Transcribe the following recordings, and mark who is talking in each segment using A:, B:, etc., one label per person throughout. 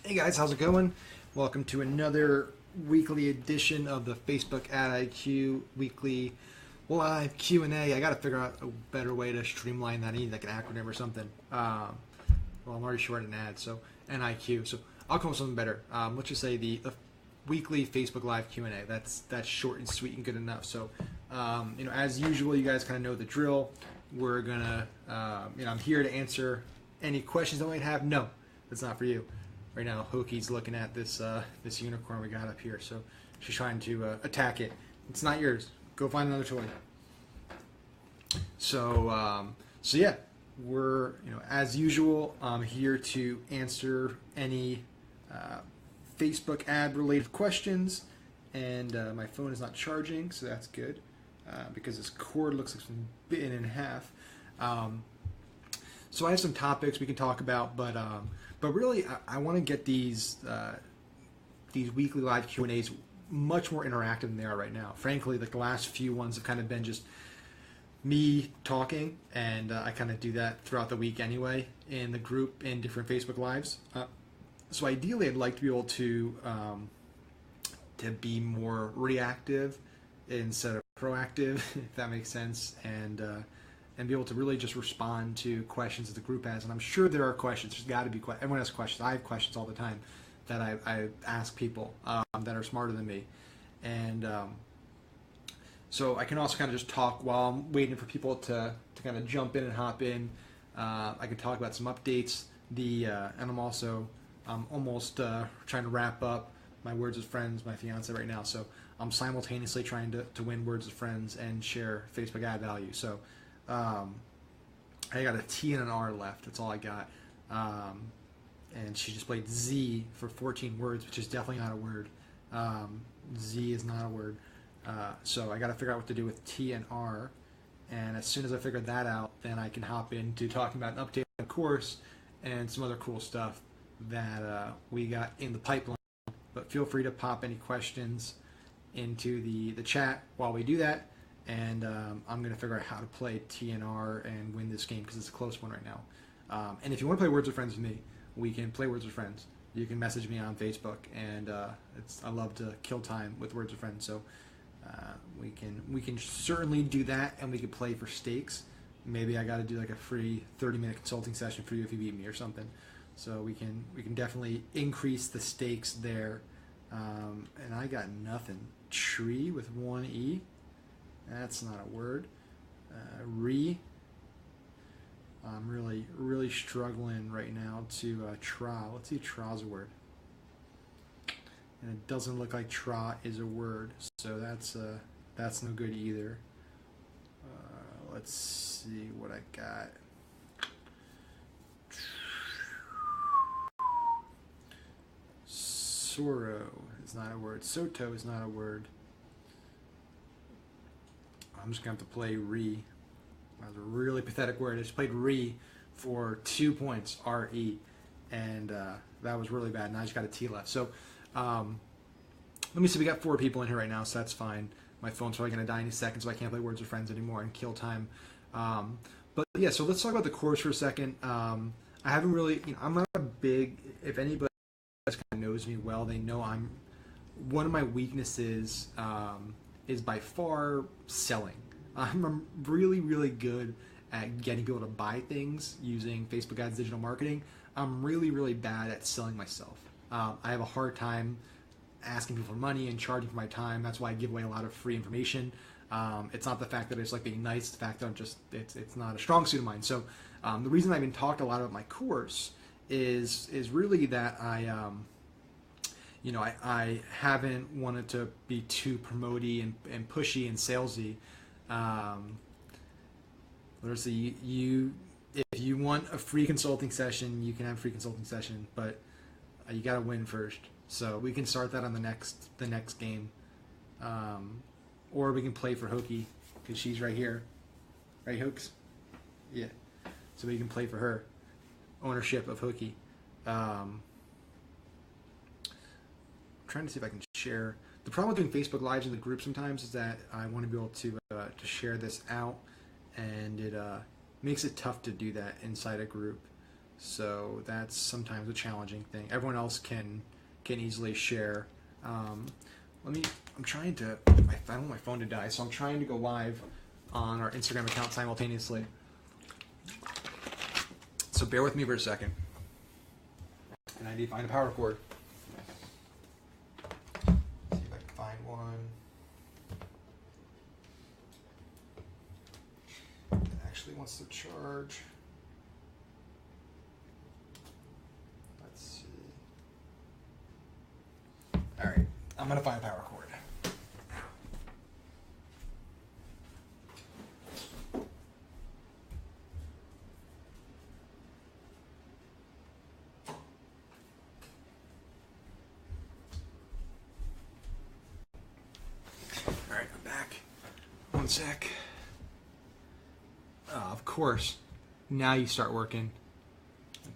A: Hey guys, how's it going? Welcome to another weekly edition of the Facebook Ad IQ weekly live Q&A. I got to figure out a better way to streamline that. I need like an acronym or something. Well, I'm already short an ad, so NIQ. So I'll come up with something better. Let's just say the weekly Facebook Live Q&A. That's short and sweet and good enough. So as usual, you guys kind of know the drill. We're gonna I'm here to answer any questions that you might have. No, that's not for you. Right now, Hoki's looking at this unicorn we got up here, so she's trying to attack it. It's not yours. Go find another toy. So yeah, we're as usual. I'm here to answer any Facebook ad related questions, and my phone is not charging, so that's good because this cord looks like it's been bitten in half. So I have some topics we can talk about, but really I want to get these weekly live Q&As much more interactive than they are right now. Frankly, like the last few ones have kind of been just me talking, and I kind of do that throughout the week anyway in the group in different Facebook lives. So ideally, I'd like to be able to be more reactive instead of proactive, if that makes sense, and be able to really just respond to questions that the group has. And I'm sure there are questions. There's got to be questions. Everyone has questions. I have questions all the time that I ask people that are smarter than me. And so I can also kind of just talk while I'm waiting for people to kind of jump in and hop in. I can talk about some updates. And I'm also almost trying to wrap up my Words with Friends, my fiance right now. So I'm simultaneously trying to win Words with Friends and share Facebook ad value. So I got a T and an R left. That's all I got. And she just played Z for 14 words, which is definitely not a word. Z is not a word. So I got to figure out what to do with T and R. And as soon as I figure that out, then I can hop into talking about an update on the course and some other cool stuff that we got in the pipeline. But feel free to pop any questions into the chat while we do that. And I'm going to figure out how to play TNR and win this game because it's a close one right now. And if you want to play Words with Friends with me, we can play Words with Friends. You can message me on Facebook, and I love to kill time with Words with Friends. So we can certainly do that, and we can play for stakes. Maybe I got to do like a free 30-minute consulting session for you if you beat me or something. So we can definitely increase the stakes there. And I got nothing. Tree with one E. That's not a word. I'm really struggling right now to tra. Let's see if tra's a word. And it doesn't look like tra is a word, so that's no good either. Let's see what I got. Sorrow is not a word. Soto is not a word. I'm just going to have to play re. That was a really pathetic word. I just played re for 2 points, R-E. And that was really bad. Now I just got a T left. So let me see. We got 4 people in here right now, so that's fine. My phone's probably going to die any second, so I can't play Words with Friends anymore and kill time. But yeah, so let's talk about the course for a second. I haven't really, I'm not a big, if anybody kind of knows me well, they know one of my weaknesses is by far selling. I'm really, really good at getting people to buy things using Facebook ads, digital marketing. I'm really, really bad at selling myself. I have a hard time asking people for money and charging for my time. That's why I give away a lot of free information. It's not the fact that I just like being nice, the fact that it's not a strong suit of mine. So the reason I've been talked a lot about my course is really that I haven't wanted to be too promoty and pushy and salesy. Let's see, if you want a free consulting session, you can have a free consulting session, but you got to win first. So we can start that on the next game, or we can play for Hoki because she's right here, right, Hokes? Yeah. So we can play for her. Ownership of Hoki. Trying to see if I can share. The problem with doing Facebook Lives in the group sometimes is that I want to be able to share this out, and it makes it tough to do that inside a group. So that's sometimes a challenging thing. Everyone else can easily share. I'm trying to, I don't want my phone to die, so I'm trying to go live on our Instagram account simultaneously. So bear with me for a second. And I need to find a power cord. See if I can find one. It actually wants to charge. Let's see. All right, I'm gonna find a power cord. All right, I'm back. One sec. Of course, now you start working.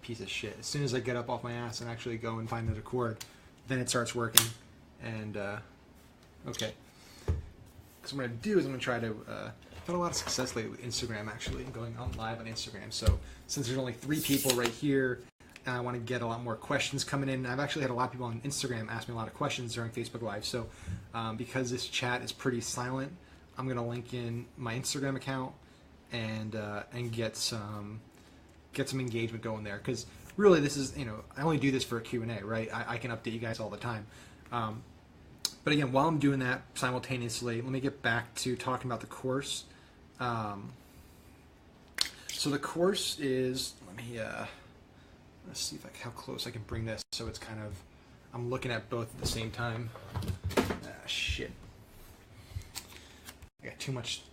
A: Piece of shit. As soon as I get up off my ass and actually go and find the cord, then it starts working. And okay, because what I'm gonna do is I'm gonna try to. I've had a lot of success lately with Instagram, actually, going on live on Instagram. So since there's only 3 people right here, and I want to get a lot more questions coming in. I've actually had a lot of people on Instagram ask me a lot of questions during Facebook Live. So because this chat is pretty silent, I'm gonna link in my Instagram account and get some engagement going there, because really this is, I only do this for a Q&A, right? I can update you guys all the time. But again, while I'm doing that simultaneously, let me get back to talking about the course. So the course is, let's see how close I can bring this so it's kind of, I'm looking at both at the same time. Shit. I got too much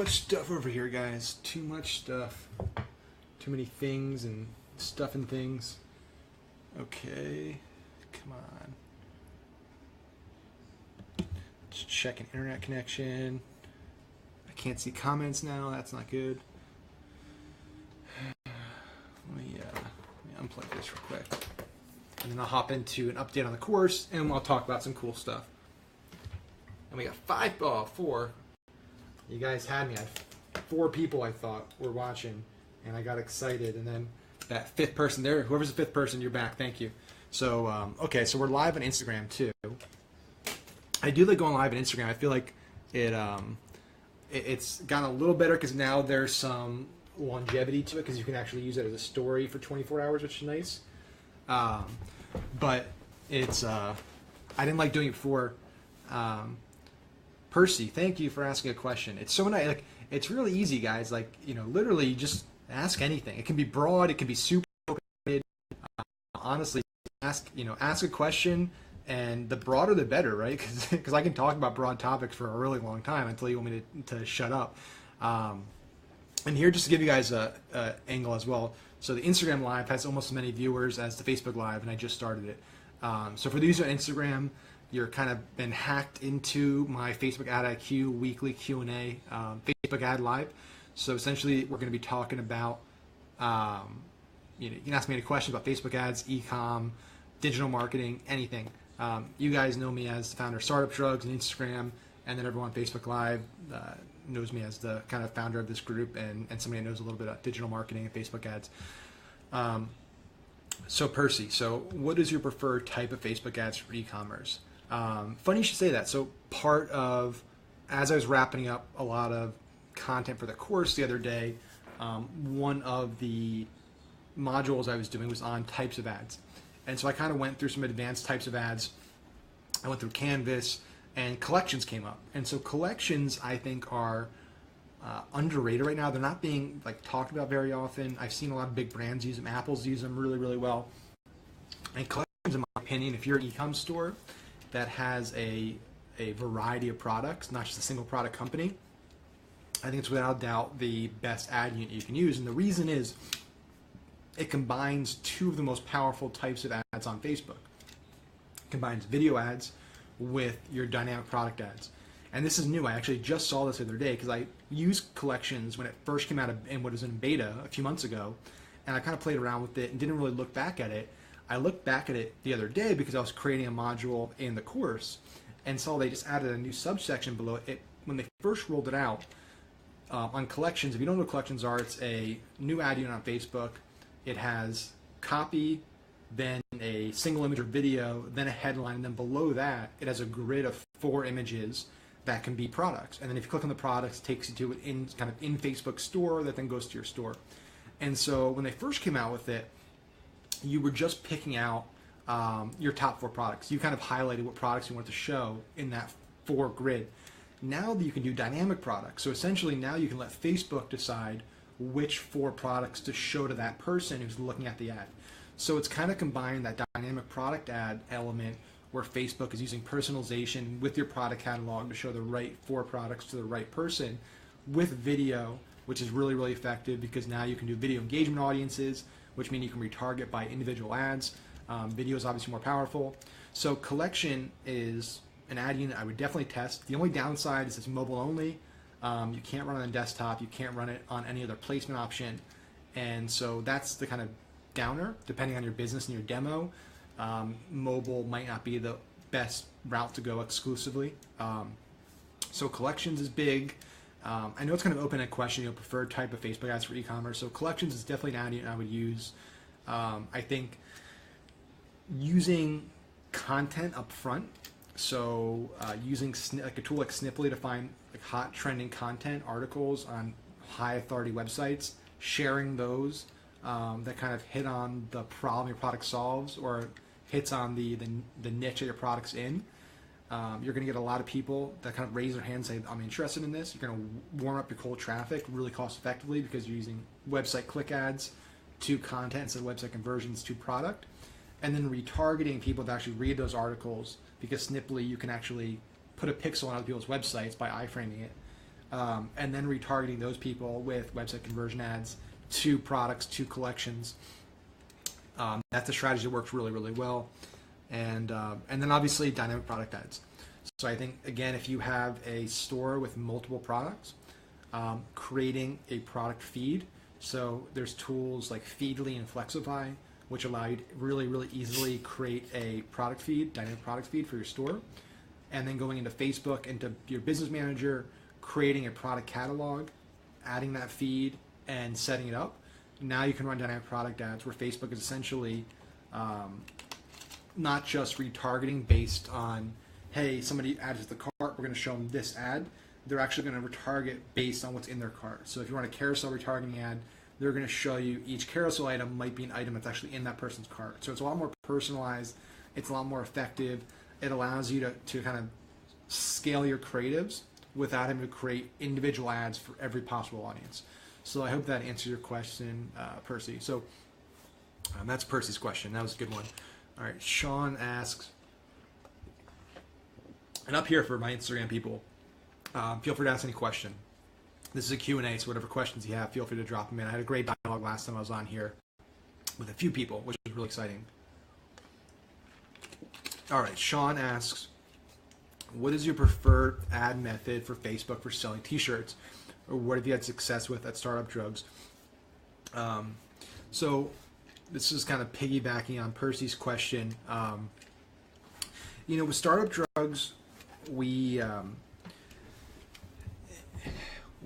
A: stuff over here, guys. Too much stuff. Too many things and stuff and things. Okay, come on. Just check an internet connection. I can't see comments now. That's not good. Let me unplug this real quick. And then I'll hop into an update on the course, and we'll talk about some cool stuff. And we got 4. You guys had me. I had 4 people I thought were watching. And I got excited, and then that 5th person there, whoever's the 5th person, you're back. Thank you. So, okay, so we're live on Instagram too. I do like going live on Instagram. I feel like it's gotten a little better because now there's some longevity to it, because you can actually use it as a story for 24 hours, which is nice. But it's I didn't like doing it before. Percy, thank you for asking a question. It's so nice. Like, it's really easy, guys. Like, literally just ask anything. It can be broad. It can be super open-ended. Honestly, ask a question, and the broader the better, right? Because I can talk about broad topics for a really long time until you want me to shut up. And here, just to give you guys a angle as well. So the Instagram Live has almost as many viewers as the Facebook Live, and I just started it. So for these on Instagram, you're kind of been hacked into my Facebook Ad IQ weekly Q&A Facebook Ad Live. So essentially, we're going to be talking about, you can ask me any questions about Facebook ads, e-com, digital marketing, anything. You guys know me as the founder of Startup Drugs and Instagram, and then everyone on Facebook Live knows me as the kind of founder of this group, and somebody that knows a little bit about digital marketing and Facebook ads. So Percy, what is your preferred type of Facebook ads for e-commerce? Funny you should say that. So part of, as I was wrapping up a lot of content for the course the other day, one of the modules I was doing was on types of ads. And so I kind of went through some advanced types of ads. I went through Canvas, and collections came up. And so collections, I think, are underrated right now. They're not being talked about very often. I've seen a lot of big brands use them. Apple's use them really, really well. And collections, in my opinion, if you're an e-com store that has a variety of products, not just a single product company, I think it's without doubt the best ad unit you can use. And the reason is it combines 2 of the most powerful types of ads on Facebook. It combines video ads with your dynamic product ads. And this is new. I actually just saw this the other day because I used collections when it first came out in what was in beta a few months ago, and I kind of played around with it and didn't really look back at it. I looked back at it the other day because I was creating a module in the course and saw they just added a new subsection below it. When they first rolled it out on collections, if you don't know what collections are, it's a new ad unit on Facebook it has copy, then a single image or video, then a headline, and then below that it has a grid of 4 images that can be products. And then if you click on the products, it takes you to an in Facebook store that then goes to your store. And so when they first came out with it, you were just picking out your top 4 products. You kind of highlighted what products you want to show in that 4 grid. Now that you can do dynamic products, so essentially now you can let Facebook decide which 4 products to show to that person who's looking at the ad. So it's kind of combining that dynamic product ad element where Facebook is using personalization with your product catalog to show the right 4 products to the right person with video, which is really, really effective because now you can do video engagement audiences, which means you can retarget by individual ads. Video is obviously more powerful. So collection is an ad unit I would definitely test. The only downside is it's mobile only. You can't run it on desktop. You can't run it on any other placement option. And so that's the kind of downer, depending on your business and your demo. Mobile might not be the best route to go exclusively. So collections is big. I know it's kind of open-ended question, preferred type of Facebook ads for e-commerce. So collections is definitely an ad unit I would use. I think using content up front, so using like a tool like Sniply to find like hot trending content articles on high authority websites, sharing those that kind of hit on the problem your product solves or hits on the niche that your product's in. You're going to get a lot of people that kind of raise their hand and say, I'm interested in this. You're going to warm up your cold traffic really cost effectively because you're using website click ads to content instead of website conversions to product. And then retargeting people that actually read those articles, because Sniply, you can actually put a pixel on other people's websites by iframing it. And then retargeting those people with website conversion ads to products, to collections. That's a strategy that works really, really well. And then obviously dynamic product ads. So I think, again, if you have a store with multiple products, creating a product feed. So there's tools like Feedly and Flexify, which allow you to really, really easily create a product feed, dynamic product feed for your store. And then going into Facebook, into your business manager, creating a product catalog, adding that feed, and setting it up. Now you can run dynamic product ads where Facebook is essentially not just retargeting based on, hey, somebody added to the cart, we're going to show them this ad. They're actually going to retarget based on what's in their cart. So if you run a carousel retargeting ad, they're going to show you each carousel item might be an item that's actually in that person's cart. So it's a lot more personalized. It's a lot more effective. It allows you to kind of scale your creatives without having to create individual ads for every possible audience. So I hope that answers your question, Percy. So that's Percy's question. That was a good one. All right, Sean asks, and up here for my Instagram people, feel free to ask any question. This is a Q&A, so whatever questions you have, feel free to drop them in. I had a great dialogue last time I was on here with a few people, which was really exciting. All right, Sean asks, what is your preferred ad method for Facebook for selling t-shirts? Or what have you had success with at Startup Drugs? So this is kind of piggybacking on Percy's question. With Startup Drugs, we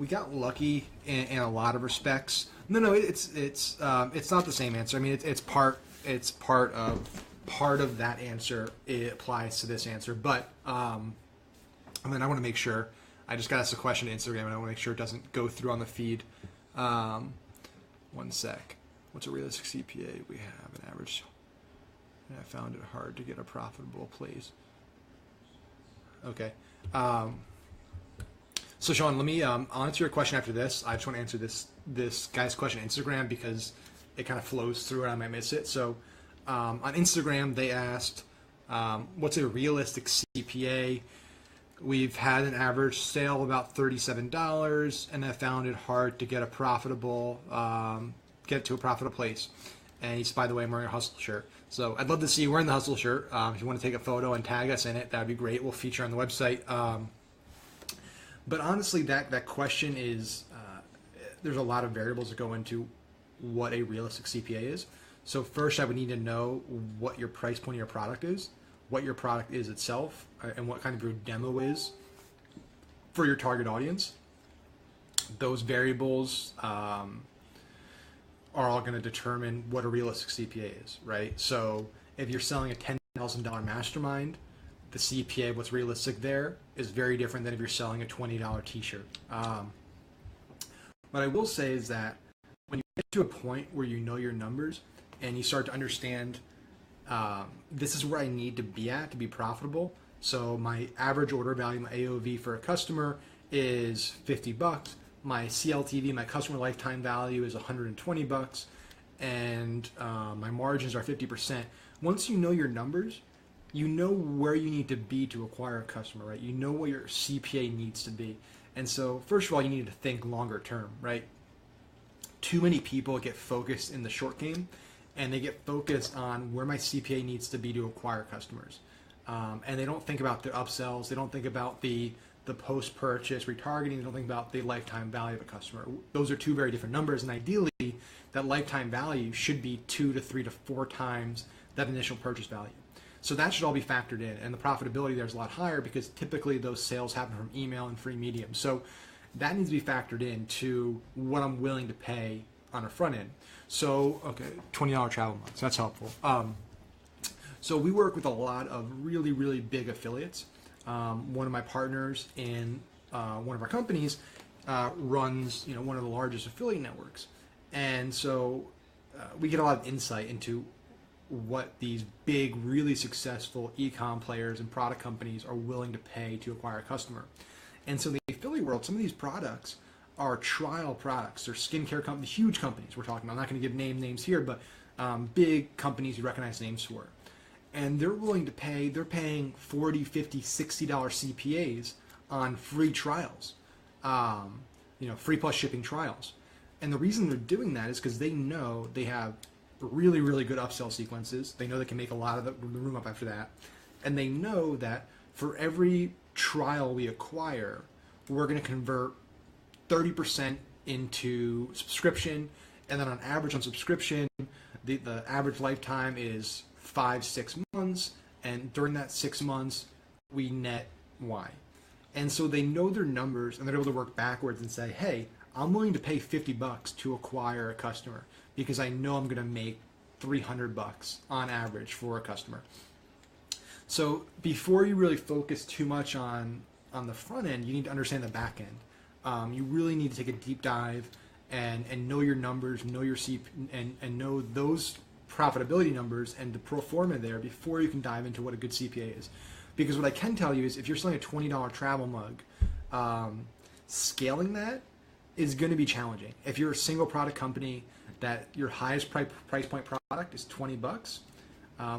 A: got lucky in a lot of respects. No, it's not the same answer. I mean, it's part of that answer. It applies to this answer, but I want to make sure. I just got asked a question on Instagram, and I want to make sure it doesn't go through on the feed. 1 sec. What's a realistic CPA? We have an average. And I found it hard to get a profitable place. Okay. So Sean, let me I'll answer your question after this. I just want to answer this guy's question on Instagram because it kind of flows through and I might miss it. So on Instagram, they asked, what's a realistic CPA? We've had an average sale of about $37, and I found it hard to get a profitable, get to a profitable place. And he's, by the way, I'm wearing a Hustle shirt. So I'd love to see you wearing the Hustle shirt. If you want to take a photo and tag us in it, that would be great. We'll feature on the website. But honestly, that question is, there's a lot of variables that go into what a realistic CPA is. So first, I would need to know what your price point of your product is, what your product is itself, and what kind of your demo is for your target audience. Those variables are are all going to determine what a realistic CPA is, right? So if you're selling a $10,000 mastermind, the CPA, what's realistic there, is very different than if you're selling a $20 t-shirt. What I will say is that when you get to a point where you know your numbers and you start to understand this is where I need to be at to be profitable. So my average order value, my AOV for a customer is $50. My CLTV, my customer lifetime value, is $120, and my margins are 50%. Once you know your numbers, you know where you need to be to acquire a customer, right? You know what your CPA needs to be. And so, first of all, you need to think longer term, right? Too many people get focused in the short game, and they get focused on where my CPA needs to be to acquire customers. And they don't think about their upsells. They don't think about the post-purchase retargeting. They don't think about the lifetime value of a customer. Those are two very different numbers, and ideally, that lifetime value should be 2 to 3 to 4 times that initial purchase value. So that should all be factored in, and the profitability there is a lot higher because typically those sales happen from email and free medium. So that needs to be factored into what I'm willing to pay on a front end. So, okay, $20 travel months, that's helpful. So we work with a lot of really, really big affiliates. One of my partners in one of our companies runs, one of the largest affiliate networks, and so we get a lot of insight into what these big, really successful e-com players and product companies are willing to pay to acquire a customer. And so in the affiliate world, some of these products are trial products. They're skincare companies, huge companies we're talking about. I'm not going to give names here, but big companies you recognize names for. And they're willing to pay, they're paying $40, $50, $60 CPAs on free trials, free plus shipping trials. And the reason they're doing that is because they know they have really, really good upsell sequences. They know they can make a lot of the room up after that. And they know that for every trial we acquire, we're going to convert 30% into subscription. And then on average on subscription, the average lifetime is 5-6 months. And during that 6 months, we net Y. And so they know their numbers, and they're able to work backwards and say, hey, I'm willing to pay $50 to acquire a customer because I know I'm going to make $300 on average for a customer. So before you really focus too much on the front end, you need to understand the back end. You really need to take a deep dive and know your numbers, know your and know those profitability numbers and the pro forma there before you can dive into what a good CPA is. Because what I can tell you is if you're selling a $20 travel mug, scaling that is going to be challenging. If you're a single product company that your highest price point product is $20,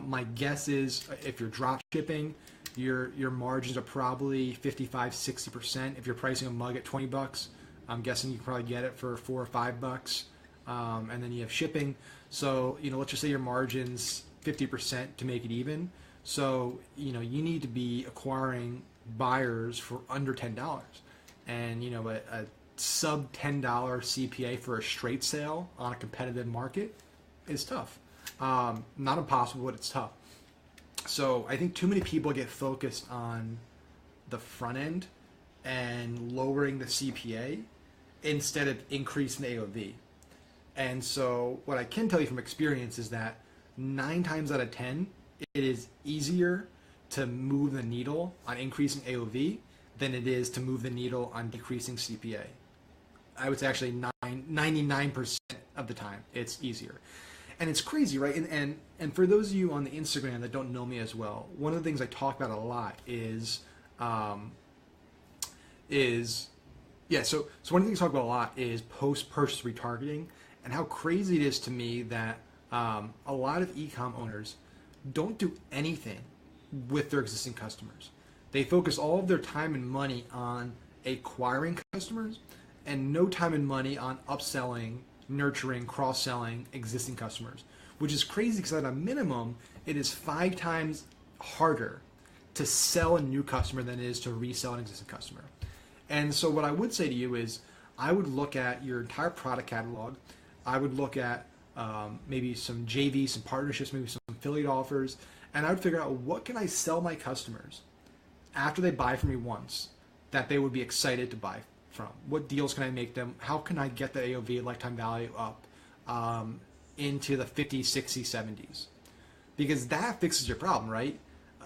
A: my guess is if you're drop shipping, your margins are probably 55-60%. If you're pricing a mug at $20, I'm guessing you can probably get it for $4 or $5, and then you have shipping. So let's just say your margins 50% to make it even. So you need to be acquiring buyers for under $10, and a sub $10 CPA for a straight sale on a competitive market is tough. Not impossible, but it's tough. So I think too many people get focused on the front end and lowering the CPA instead of increasing the AOV. And so what I can tell you from experience is that 9 times out of 10, it is easier to move the needle on increasing AOV than it is to move the needle on decreasing CPA. I would say actually 99% of the time it's easier. And it's crazy, right? And for those of you on the Instagram that don't know me as well, one of the things I talk about a lot is one of the things I talk about a lot is post-purchase retargeting and how crazy it is to me that a lot of e-com owners don't do anything with their existing customers. They focus all of their time and money on acquiring customers and no time and money on upselling, nurturing, cross-selling existing customers, which is crazy because at a minimum, it is 5 times harder to sell a new customer than it is to resell an existing customer. And so what I would say to you is I would look at your entire product catalog. I would look at maybe some JV, some partnerships, maybe some affiliate offers, and I would figure out what can I sell my customers after they buy from me once that they would be excited to buy from. What deals can I make them? How can I get the AOV, lifetime value up? into the 50s, 60s, 70s, because that fixes your problem, right?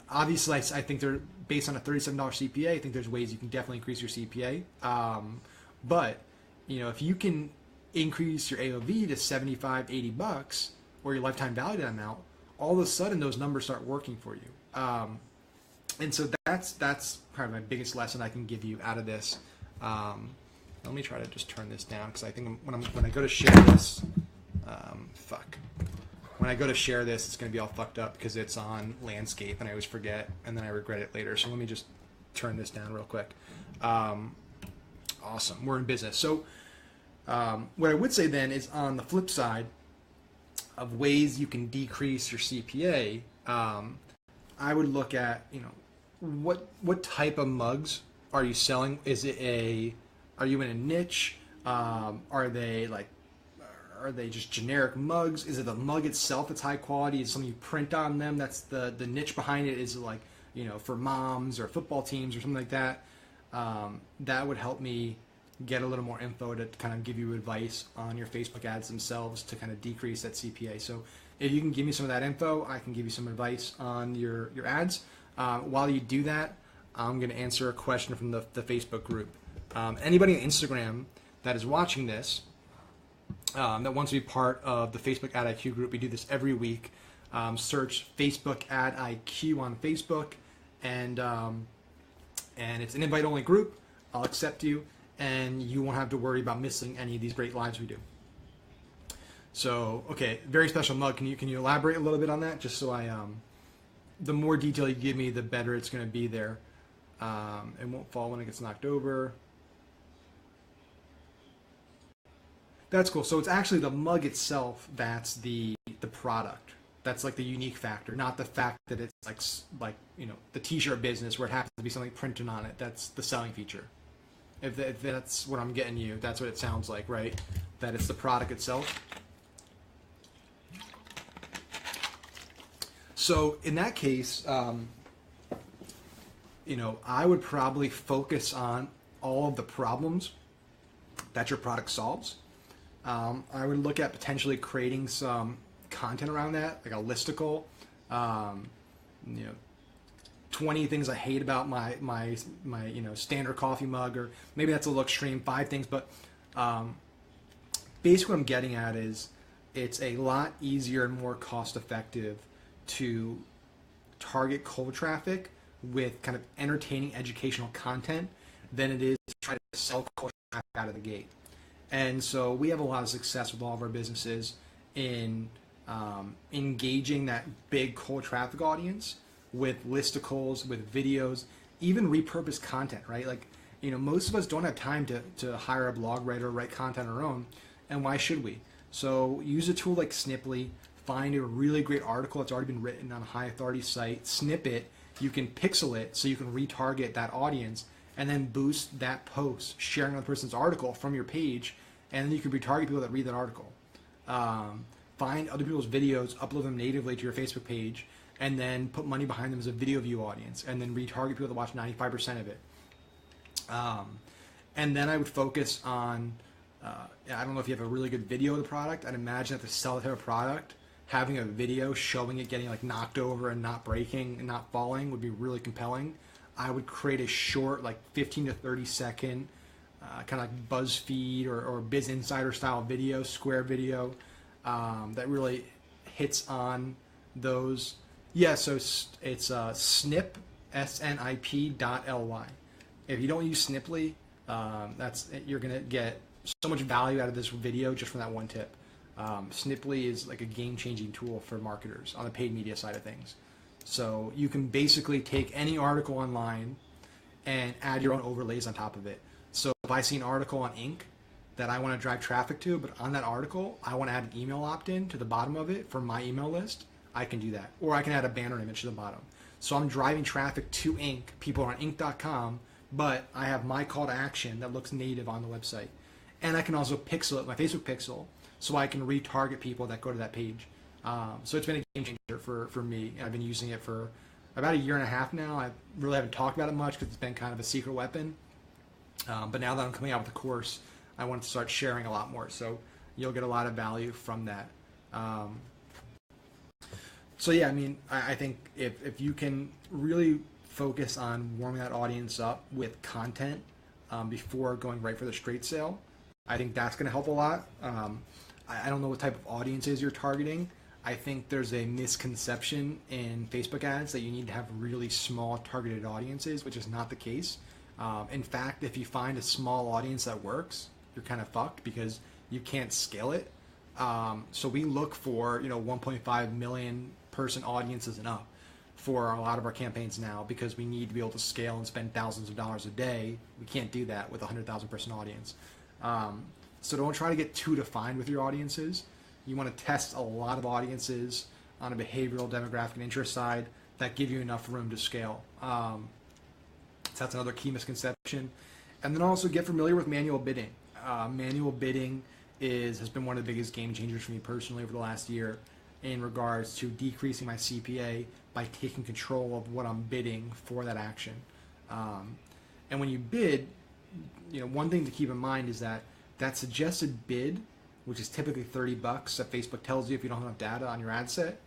A: Obviously, I think they're based on a $37 CPA. I think there's ways you can definitely increase your CPA. But if you can increase your AOV to 75, $80, or your lifetime value amount, all of a sudden those numbers start working for you. And so that's probably my biggest lesson I can give you out of this. Let me try to just turn this down, because I think when I go to share this, when I go to share this, it's going to be all fucked up because it's on landscape and I always forget and then I regret it later. So let me just turn this down real quick. Awesome. We're in business. So what I would say then is, on the flip side of ways you can decrease your CPA, I would look at, what type of mugs are you selling? Are you in a niche? Are they just generic mugs? Is it the mug itself that's high quality? Is it something you print on them? That's the niche behind it. Is it for moms or football teams or something like that? That would help me get a little more info to kind of give you advice on your Facebook ads themselves to kind of decrease that CPA. So if you can give me some of that info, I can give you some advice on your ads. While you do that, I'm going to answer a question from the Facebook group. Anybody on Instagram that is watching this, that wants to be part of the Facebook Ad IQ group, we do this every week. Search Facebook Ad IQ on Facebook, and it's an invite-only group. I'll accept you, and you won't have to worry about missing any of these great lives we do. So, okay, very special mug. Can you elaborate a little bit on that? Just so the more detail you give me, the better it's going to be there. It won't fall when it gets knocked over. That's cool. So it's actually the mug itself that's the product. That's like the unique factor, not the fact that it's like the t-shirt business where it happens to be something printed on it. That's the selling feature. If that's what I'm getting you, that's what it sounds like, right? That it's the product itself. So in that case, I would probably focus on all of the problems that your product solves. I would look at potentially creating some content around that, like a listicle. 20 things I hate about my standard coffee mug, or maybe that's a little extreme, 5 things. But basically what I'm getting at is, it's a lot easier and more cost effective to target cold traffic with kind of entertaining educational content than it is to try to sell cold traffic out of the gate. And so we have a lot of success with all of our businesses in engaging that big cold traffic audience with listicles, with videos, even repurposed content, right? Most of us don't have time to hire a blog writer or write content on our own, and why should we? So use a tool like Sniply, find a really great article that's already been written on a high authority site, snip it, you can pixel it so you can retarget that audience, and then boost that post, sharing another person's article from your page, and then you can retarget people that read that article. Find other people's videos, upload them natively to your Facebook page, and then put money behind them as a video view audience, and then retarget people that watch 95% of it. And then I would focus on, I don't know if you have a really good video of the product. I'd imagine that to sell the type of product, having a video showing it getting knocked over and not breaking and not falling would be really compelling. I would create a short, 15 to 30 second, kind of like BuzzFeed or Biz Insider style video, square video, that really hits on those. Yeah, so it's snip, snip.ly. If you don't use Sniply, you're gonna get so much value out of this video just from that one tip. Sniply is like a game-changing tool for marketers on the paid media side of things. So you can basically take any article online and add your own overlays on top of it. So if I see an article on Inc. that I want to drive traffic to, but on that article I want to add an email opt-in to the bottom of it for my email list, I can do that. Or I can add a banner image to the bottom. So I'm driving traffic to Inc. People are on Inc.com, but I have my call to action that looks native on the website. And I can also pixel it, my Facebook pixel, so I can retarget people that go to that page. So it's been a game changer for me. I've been using it for about 1.5 years now. I really haven't talked about it much because it's been kind of a secret weapon. But now that I'm coming out with a course, I want to start sharing a lot more. So you'll get a lot of value from that. So yeah, I mean, I think if you can really focus on warming that audience up with content before going right for the straight sale, I think that's going to help a lot. I don't know what type of audiences you're targeting. I think there's a misconception in Facebook ads that you need to have really small targeted audiences, which is not the case. In fact, if you find a small audience that works, you're kind of fucked because you can't scale it. So we look for 1.5 million person audiences and up for a lot of our campaigns now, because we need to be able to scale and spend thousands of dollars a day. We can't do that with a 100,000 person audience. So don't try to get too defined with your audiences. You want to test a lot of audiences on a behavioral, demographic, and interest side that give you enough room to scale. So that's another key misconception. And then also get familiar with manual bidding. Manual bidding has been one of the biggest game changers for me personally over the last year in regards to decreasing my CPA by taking control of what I'm bidding for that action. And when you bid, one thing to keep in mind is that suggested bid, which is typically $30 that Facebook tells you if you don't have enough data on your ad set,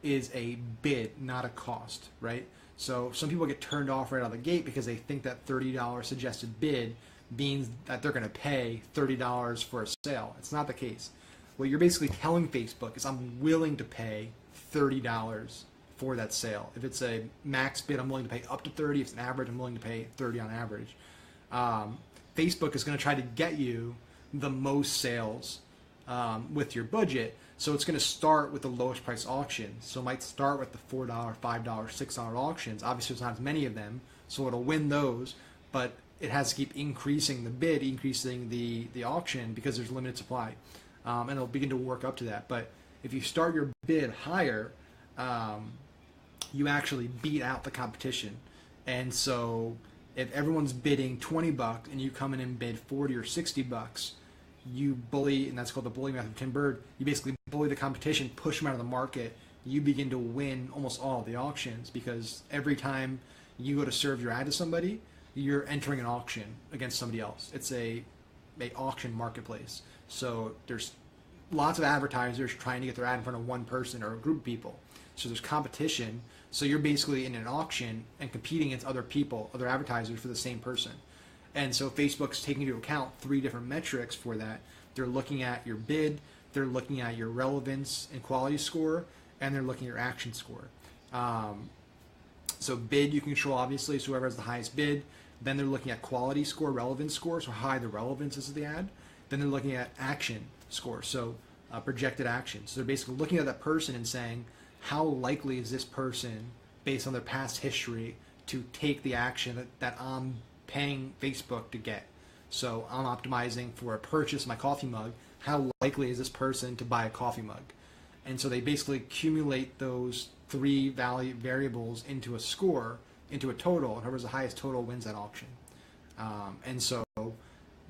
A: is a bid, not a cost, right? So some people get turned off right out of the gate because they think that $30 suggested bid means that they're going to pay $30 for a sale. It's not the case. What you're basically telling Facebook is, I'm willing to pay $30 for that sale. If it's a max bid, I'm willing to pay up to 30. If it's an average, I'm willing to pay 30 on average. Facebook is going to try to get you the most sales with your budget. So it's going to start with the lowest price auction. So it might start with the $4, $5, $6 auctions. Obviously, there's not as many of them, so it'll win those. But it has to keep increasing the bid, increasing the auction, because there's limited supply. And it'll begin to work up to that. But if you start your bid higher, you actually beat out the competition. And so if everyone's bidding $20 and you come in and bid $40 or $60, you bully, and that's called the bully method of Tim Bird. You basically bully the competition, push them out of the market. You begin to win almost all of the auctions, because every time you go to serve your ad to somebody, you're entering an auction against somebody else. It's a auction marketplace. So there's lots of advertisers trying to get their ad in front of one person or a group of people. So there's competition. So you're basically in an auction and competing against other people, other advertisers for the same person. And so Facebook's taking into account 3 different metrics for that. They're looking at your bid, they're looking at your relevance and quality score, and they're looking at your action score. So bid you can control, obviously, so whoever has the highest bid. Then they're looking at quality score, relevance score, so how high the relevance is of the ad. Then they're looking at action score, so projected action. So they're basically looking at that person and saying, how likely is this person, based on their past history, to take the action that I'm paying Facebook to get? So I'm optimizing for a purchase of my coffee mug. How likely is this person to buy a coffee mug? And so they basically accumulate those 3 variables into a score, into a total, and whoever's the highest total wins that auction. And so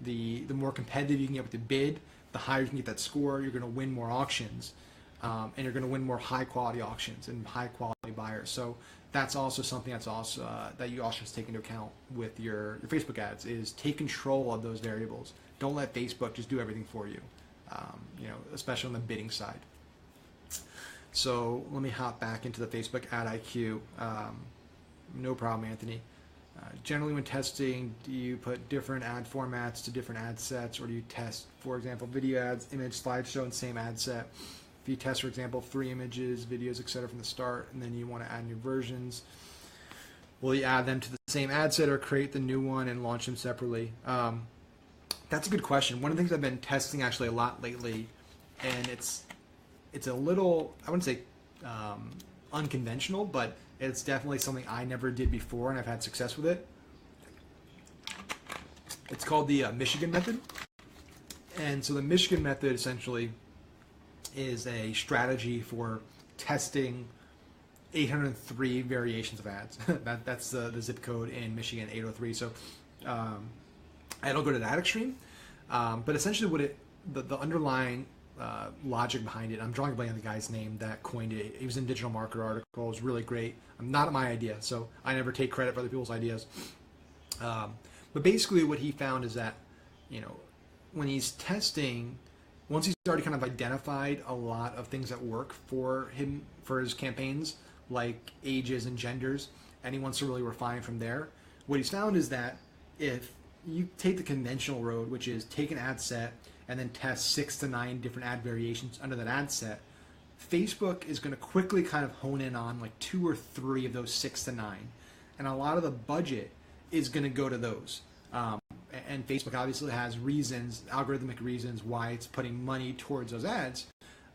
A: the more competitive you can get with the bid, the higher you can get that score. You're going to win more auctions, and you're going to win more high quality auctions and high quality buyers. So that's also something that you also have to take into account with your Facebook ads, is take control of those variables. Don't let Facebook just do everything for you, especially on the bidding side. So let me hop back into the Facebook Ad IQ. No problem, Anthony. Generally, when testing, do you put different ad formats to different ad sets, or do you test, for example, video ads, image, slideshow, and same ad set? If you test, for example, 3 images, videos, etc. from the start, and then you want to add new versions, will you add them to the same ad set or create the new one and launch them separately? That's a good question. One of the things I've been testing actually a lot lately, and it's a little, I wouldn't say unconventional, but it's definitely something I never did before, and I've had success with it. It's called the Michigan method. And so the Michigan method essentially is a strategy for testing 803 variations of ads. That's the zip code in Michigan, 803. So I don't go to that extreme, but essentially what the underlying logic behind it, I'm drawing a blank on the guy's name that coined it. He was in a Digital Marketer article. It was really great. Not my idea, so I never take credit for other people's ideas. But basically what he found is that, when he's testing once he's already kind of identified a lot of things that work for him for his campaigns, like ages and genders, and he wants to really refine from there. What he's found is that if you take the conventional road, which is take an ad set and then test 6 to 9 different ad variations under that ad set, Facebook is going to quickly kind of hone in on like 2 or 3 of those 6 to 9, and a lot of the budget is going to go to those. And Facebook obviously has reasons, algorithmic reasons, why it's putting money towards those ads.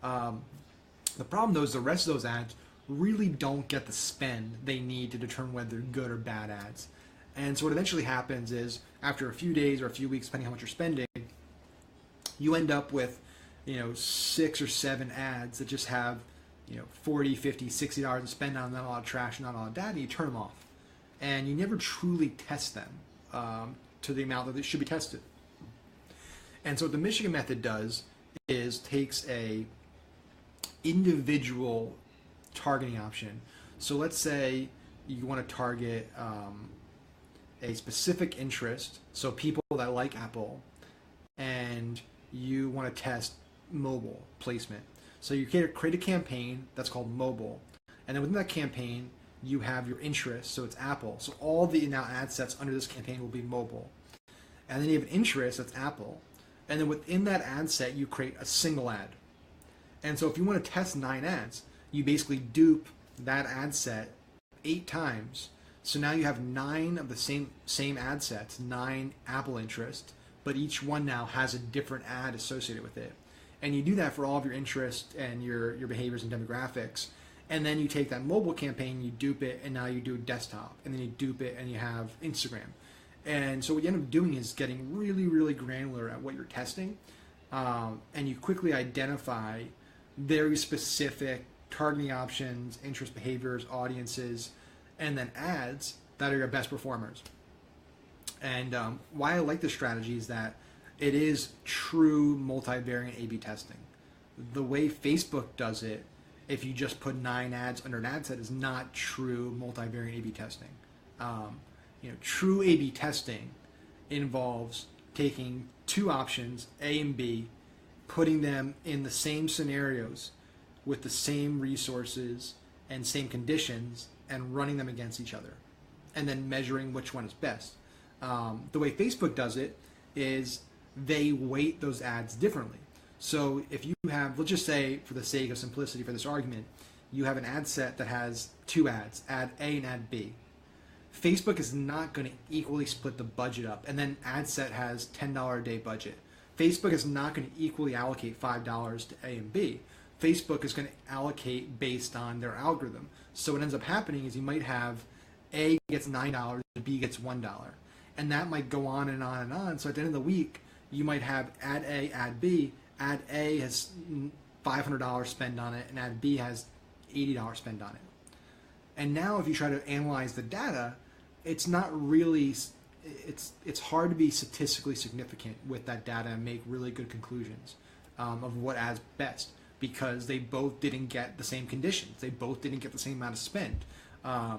A: The problem, though, is the rest of those ads really don't get the spend they need to determine whether they're good or bad ads. And so what eventually happens is, after a few days or a few weeks, depending on how much you're spending, you end up with 6 or 7 ads that just have $40, $50, $60 to spend on, not a lot of trash, not a lot of data, and you turn them off. And you never truly test them to the amount that they should be tested. And so what the Michigan method does is takes a individual targeting option. So let's say you want to target a specific interest, so people that like Apple, and you want to test mobile placement. So you create a campaign that's called mobile, and then within that campaign you have your interest, so it's Apple. So all the now ad sets under this campaign will be mobile. And then you have an interest, that's Apple. And then within that ad set, you create a single ad. And so if you want to test 9 ads, you basically dupe that ad set 8 times. So now you have 9 of the same ad sets, 9 Apple interest, but each one now has a different ad associated with it. And you do that for all of your interests and your behaviors and demographics. And then you take that mobile campaign, you dupe it, and now you do desktop. And then you dupe it, and you have Instagram. And so what you end up doing is getting really, really granular at what you're testing. And you quickly identify very specific targeting options, interest behaviors, audiences, and then ads that are your best performers. And why I like this strategy is that it is true multivariate A/B testing. The way Facebook does it, if you just put 9 ads under an ad set, is not true multivariate A/B testing. True A/B testing involves taking 2 options, A and B, putting them in the same scenarios with the same resources and same conditions, and running them against each other, and then measuring which one is best. The way Facebook does it is they weight those ads differently. So if you have, let's just say for the sake of simplicity for this argument, you have an ad set that has 2 ads, ad A and ad B. Facebook is not going to equally split the budget up, and then ad set has $10 a day budget. Facebook is not going to equally allocate $5 to A and B. Facebook is going to allocate based on their algorithm. So what ends up happening is you might have A gets $9, B gets $1. And that might go on and on and on. So at the end of the week, you might have ad A, ad B. Ad A has $500 spent on it, and ad B has $80 spent on it. And now if you try to analyze the data, it's not really, it's hard to be statistically significant with that data and make really good conclusions of what ad's best, because they both didn't get the same conditions. They both didn't get the same amount of spend.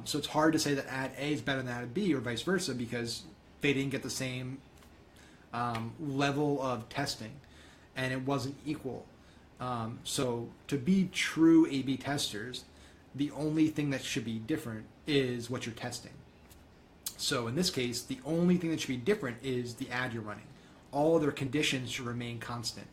A: So it's hard to say that ad A is better than ad B or vice versa, because they didn't get the same level of testing, and it wasn't equal. So to be true A/B testers, the only thing that should be different is what you're testing. So in this case, the only thing that should be different is the ad you're running. All other conditions should remain constant.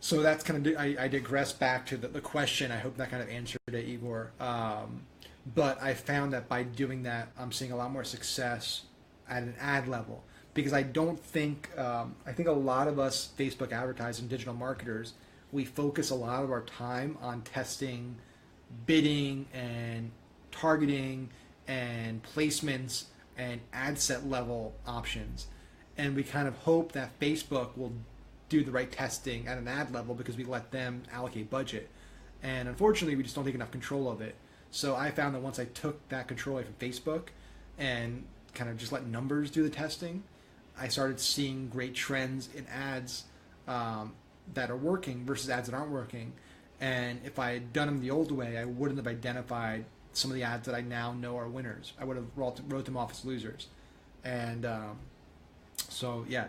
A: So that's kind of, I digress back to the question. I hope that kind of answered it, Igor. But I found that by doing that, I'm seeing a lot more success at an ad level, because I don't think, I think a lot of us Facebook advertising digital marketers, we focus a lot of our time on testing, bidding, and targeting, and placements, and ad set level options. And we kind of hope that Facebook will do the right testing at an ad level because we let them allocate budget. And unfortunately, we just don't take enough control of it. So I found that once I took that control away from Facebook and kind of just let numbers do the testing, I started seeing great trends in ads that are working versus ads that aren't working. And if I had done them the old way, I wouldn't have identified some of the ads that I now know are winners. I would have wrote them off as losers. And so yeah,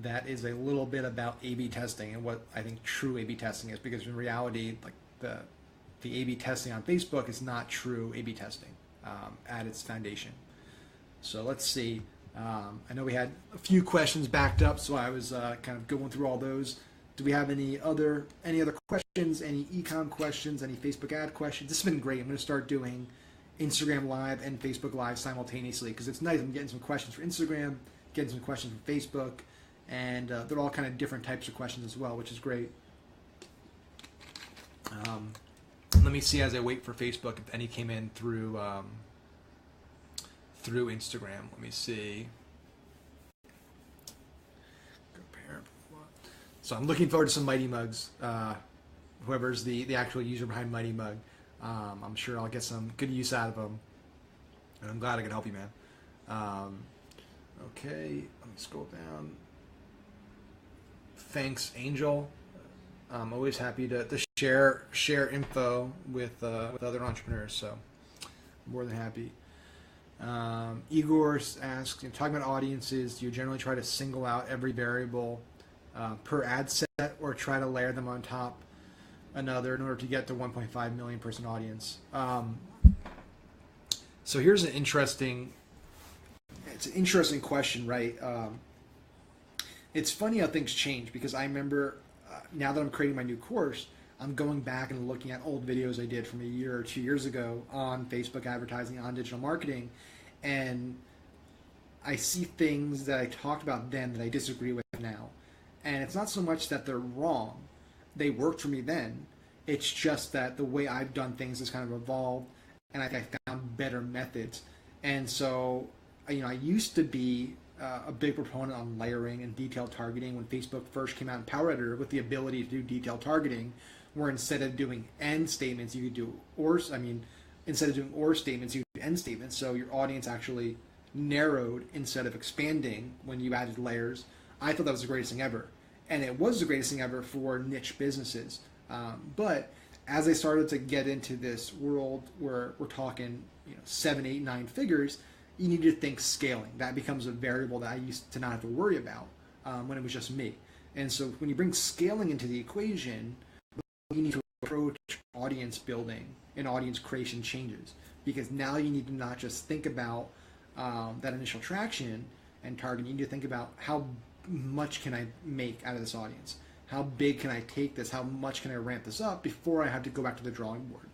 A: that is a little bit about A/B testing and what I think true A/B testing is, because in reality, like the A/B testing on Facebook is not true A/B testing at its foundation. So let's see. I know we had a few questions backed up, so I was kind of going through all those. Do we have any other questions? Any econ questions? Any Facebook ad questions? This has been great. I'm going to start doing Instagram Live and Facebook Live simultaneously because it's nice. I'm getting some questions for Instagram, getting some questions from Facebook, and they're all kind of different types of questions as well, which is great. Let me see as I wait for Facebook if any came in through Instagram. Let me see. Compare. So I'm looking forward to some Mighty Mugs. Whoever's the actual user behind Mighty Mug, I'm sure I'll get some good use out of them. And I'm glad I could help you, man. Okay, let me scroll down. Thanks, Angel. I'm always happy to share info with other entrepreneurs, so I'm more than happy. Igor asks, talking about audiences, do you generally try to single out every variable per ad set, or try to layer them on top another in order to get to 1.5 million person audience? So here's an interesting question, right? It's funny how things change, because I remember now that I'm creating my new course, I'm going back and looking at old videos I did from a year or 2 years ago on Facebook advertising, on digital marketing, and I see things that I talked about then that I disagree with now. And it's not so much that they're wrong. They worked for me then. It's just that the way I've done things has kind of evolved, and I found better methods. And so, I used to be a big proponent on layering and detailed targeting when Facebook first came out in Power Editor with the ability to do detailed targeting, where instead of doing and statements, you could do instead of doing or statements, you could do end statements. So your audience actually narrowed instead of expanding when you added layers. I thought that was the greatest thing ever. And it was the greatest thing ever for niche businesses. But as I started to get into this world where we're talking 7, 8, 9 figures, you need to think scaling. That becomes a variable that I used to not have to worry about when it was just me. And so when you bring scaling into the equation, you need to approach audience building and audience creation changes, because now you need to not just think about that initial traction and target. You need to think about how much can I make out of this audience? How big can I take this? How much can I ramp this up before I have to go back to the drawing board?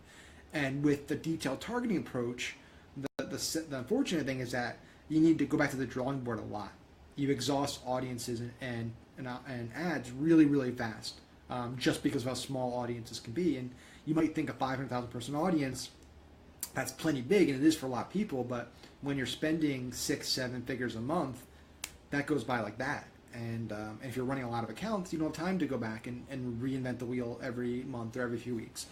A: And with the detailed targeting approach, the unfortunate thing is that you need to go back to the drawing board a lot. You exhaust audiences and ads really, really fast, just because of how small audiences can be. And you might think a 500,000 person audience, that's plenty big, and it is for a lot of people, but when you're spending 6, 7 figures a month, that goes by like that. And if you're running a lot of accounts, you don't have time to go back and reinvent the wheel every month or every few weeks.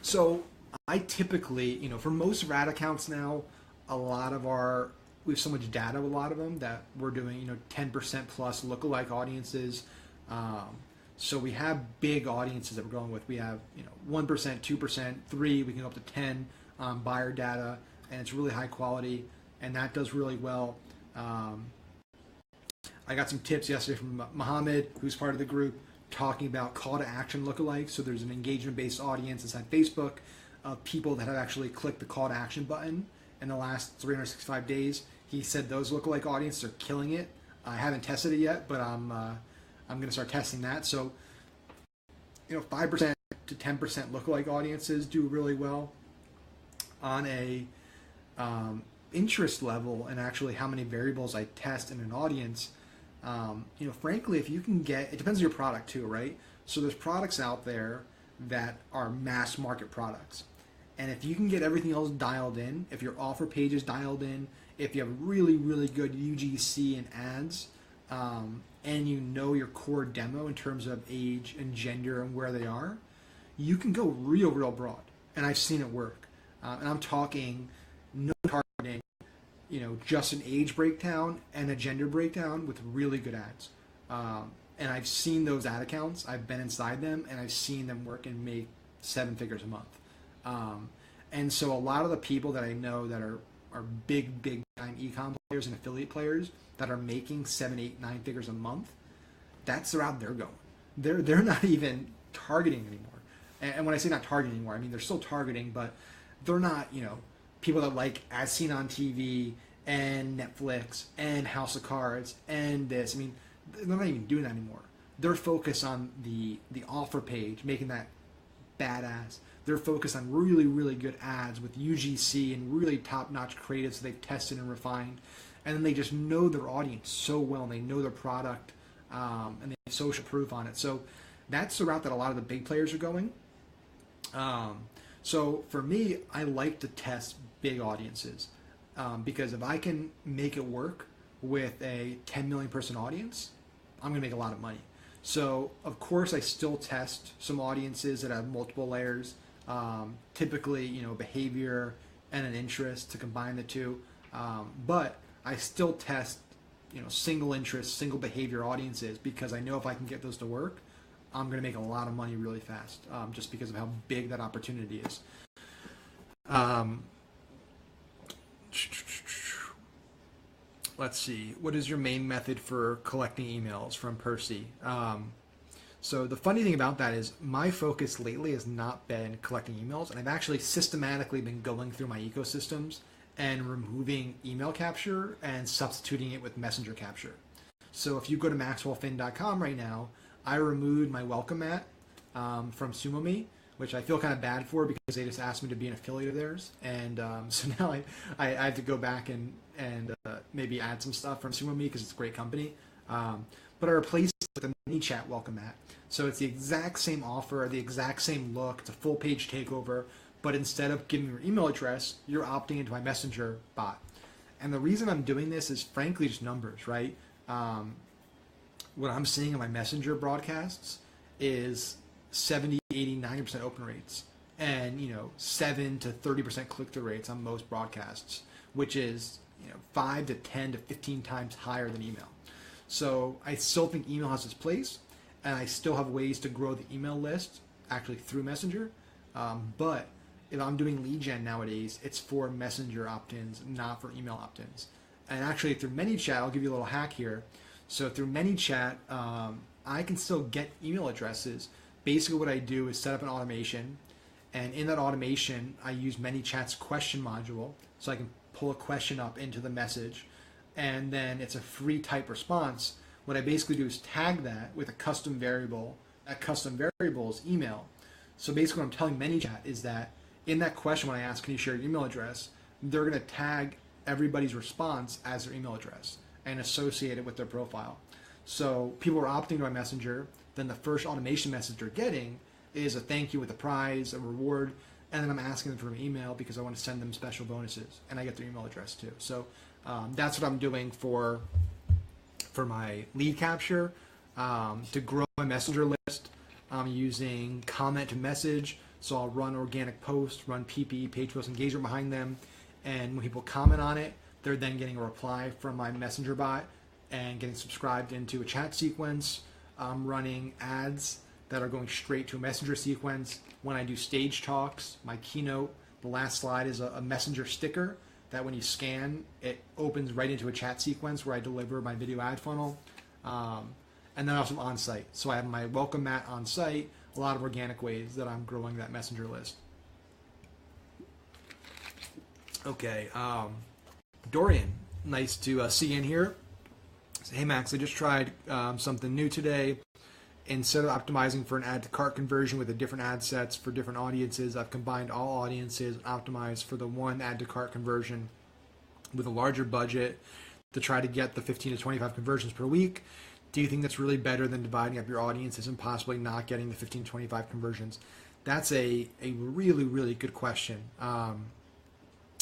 A: So I typically, for most of our ad accounts now, we have so much data with a lot of them that we're doing, 10% plus lookalike audiences. So we have big audiences that we're going with. We have, 1%, 2%, 3%, we can go up to 10 buyer data, and it's really high quality, and that does really well. I got some tips yesterday from Mohammed, who's part of the group, talking about call to action lookalikes. So there's an engagement-based audience inside Facebook of people that have actually clicked the call to action button in the last 365 days. He said those lookalike audiences are killing it. I haven't tested it yet, but I'm going to start testing that. So, 5% to 10% lookalike audiences do really well on a interest level, and actually how many variables I test in an audience. Frankly, if you can it depends on your product too, right? So there's products out there that are mass market products. And if you can get everything else dialed in, if your offer page is dialed in, if you have really, really good UGC and ads, and your core demo in terms of age and gender and where they are, you can go real, real broad. And I've seen it work. And I'm talking no targeting, just an age breakdown and a gender breakdown with really good ads. And I've seen those ad accounts. I've been inside them, and I've seen them work and make 7 figures a month. And so a lot of the people that I know that are are big time e-com players and affiliate players that are making 7, 8, 9 figures a month, that's the route they're going. They're not even targeting anymore. And when I say not targeting anymore, I mean they're still targeting, but they're not, people that like As Seen on TV and Netflix and House of Cards and this. I mean, they're not even doing that anymore. They're focused on the offer page, making that badass. They're focused on really good ads with UGC and really top-notch creatives they've tested and refined. And then they just know their audience so well, and they know their product, and they have social proof on it. So that's the route that a lot of the big players are going. So for me, I like to test big audiences because if I can make it work with a 10 million person audience, I'm going to make a lot of money. So of course I still test some audiences that have multiple layers, typically, behavior and an interest to combine the two. But I still test, single interest, single behavior audiences because I know if I can get those to work, I'm going to make a lot of money really fast, just because of how big that opportunity is. Let's see. What is your main method for collecting emails from Percy? So the funny thing about that is my focus lately has not been collecting emails, and I've actually systematically been going through my ecosystems and removing email capture and substituting it with messenger capture. So if you go to maxwellfinn.com right now, I removed my welcome mat from SumoMe, which I feel kind of bad for because they just asked me to be an affiliate of theirs. And so now I have to go back and maybe add some stuff from SumoMe because it's a great company. But I replaced it with a ManyChat welcome mat. So it's the exact same offer, the exact same look. It's a full page takeover. But instead of giving your email address, you're opting into my messenger bot. And the reason I'm doing this is frankly just numbers, right? What I'm seeing in my messenger broadcasts is 70, 80, 90% open rates and 7 to 30% click-through rates on most broadcasts, which is 5 to 10 to 15 times higher than email. So I still think email has its place, and I still have ways to grow the email list actually through Messenger. But if I'm doing lead gen nowadays, it's for Messenger opt-ins, not for email opt-ins. And actually through ManyChat, I'll give you a little hack here. So through ManyChat, I can still get email addresses. Basically what I do is set up an automation, and in that automation, I use ManyChat's question module, so I can pull a question up into the message, and then it's a free type response. What I basically do is tag that with a custom variable. That custom variable is email. So basically what I'm telling ManyChat is that in that question when I ask, can you share your email address, they're going to tag everybody's response as their email address and associate it with their profile. So people are opting to my messenger, then the first automation message they're getting is a thank you with a prize, a reward, and then I'm asking them for an email because I want to send them special bonuses, and I get their email address too. So that's what I'm doing for my lead capture. To grow my messenger list, I'm using comment to message, so I'll run organic posts, run PPE, page post engagement behind them, and when people comment on it, they're then getting a reply from my messenger bot and getting subscribed into a chat sequence. I'm running ads that are going straight to a messenger sequence. When I do stage talks, my keynote, the last slide is a messenger sticker that when you scan, it opens right into a chat sequence where I deliver my video ad funnel. And then also on site. So I have my welcome mat on site, a lot of organic ways that I'm growing that messenger list. Okay, Dorian, nice to see you in here. So, hey Max, I just tried something new today. Instead of optimizing for an add to cart conversion with the different ad sets for different audiences, I've combined all audiences and optimized for the one add to cart conversion with a larger budget to try to get the 15 to 25 conversions per week. Do you think that's really better than dividing up your audiences and possibly not getting the 15 to 25 conversions? That's a really, really good question.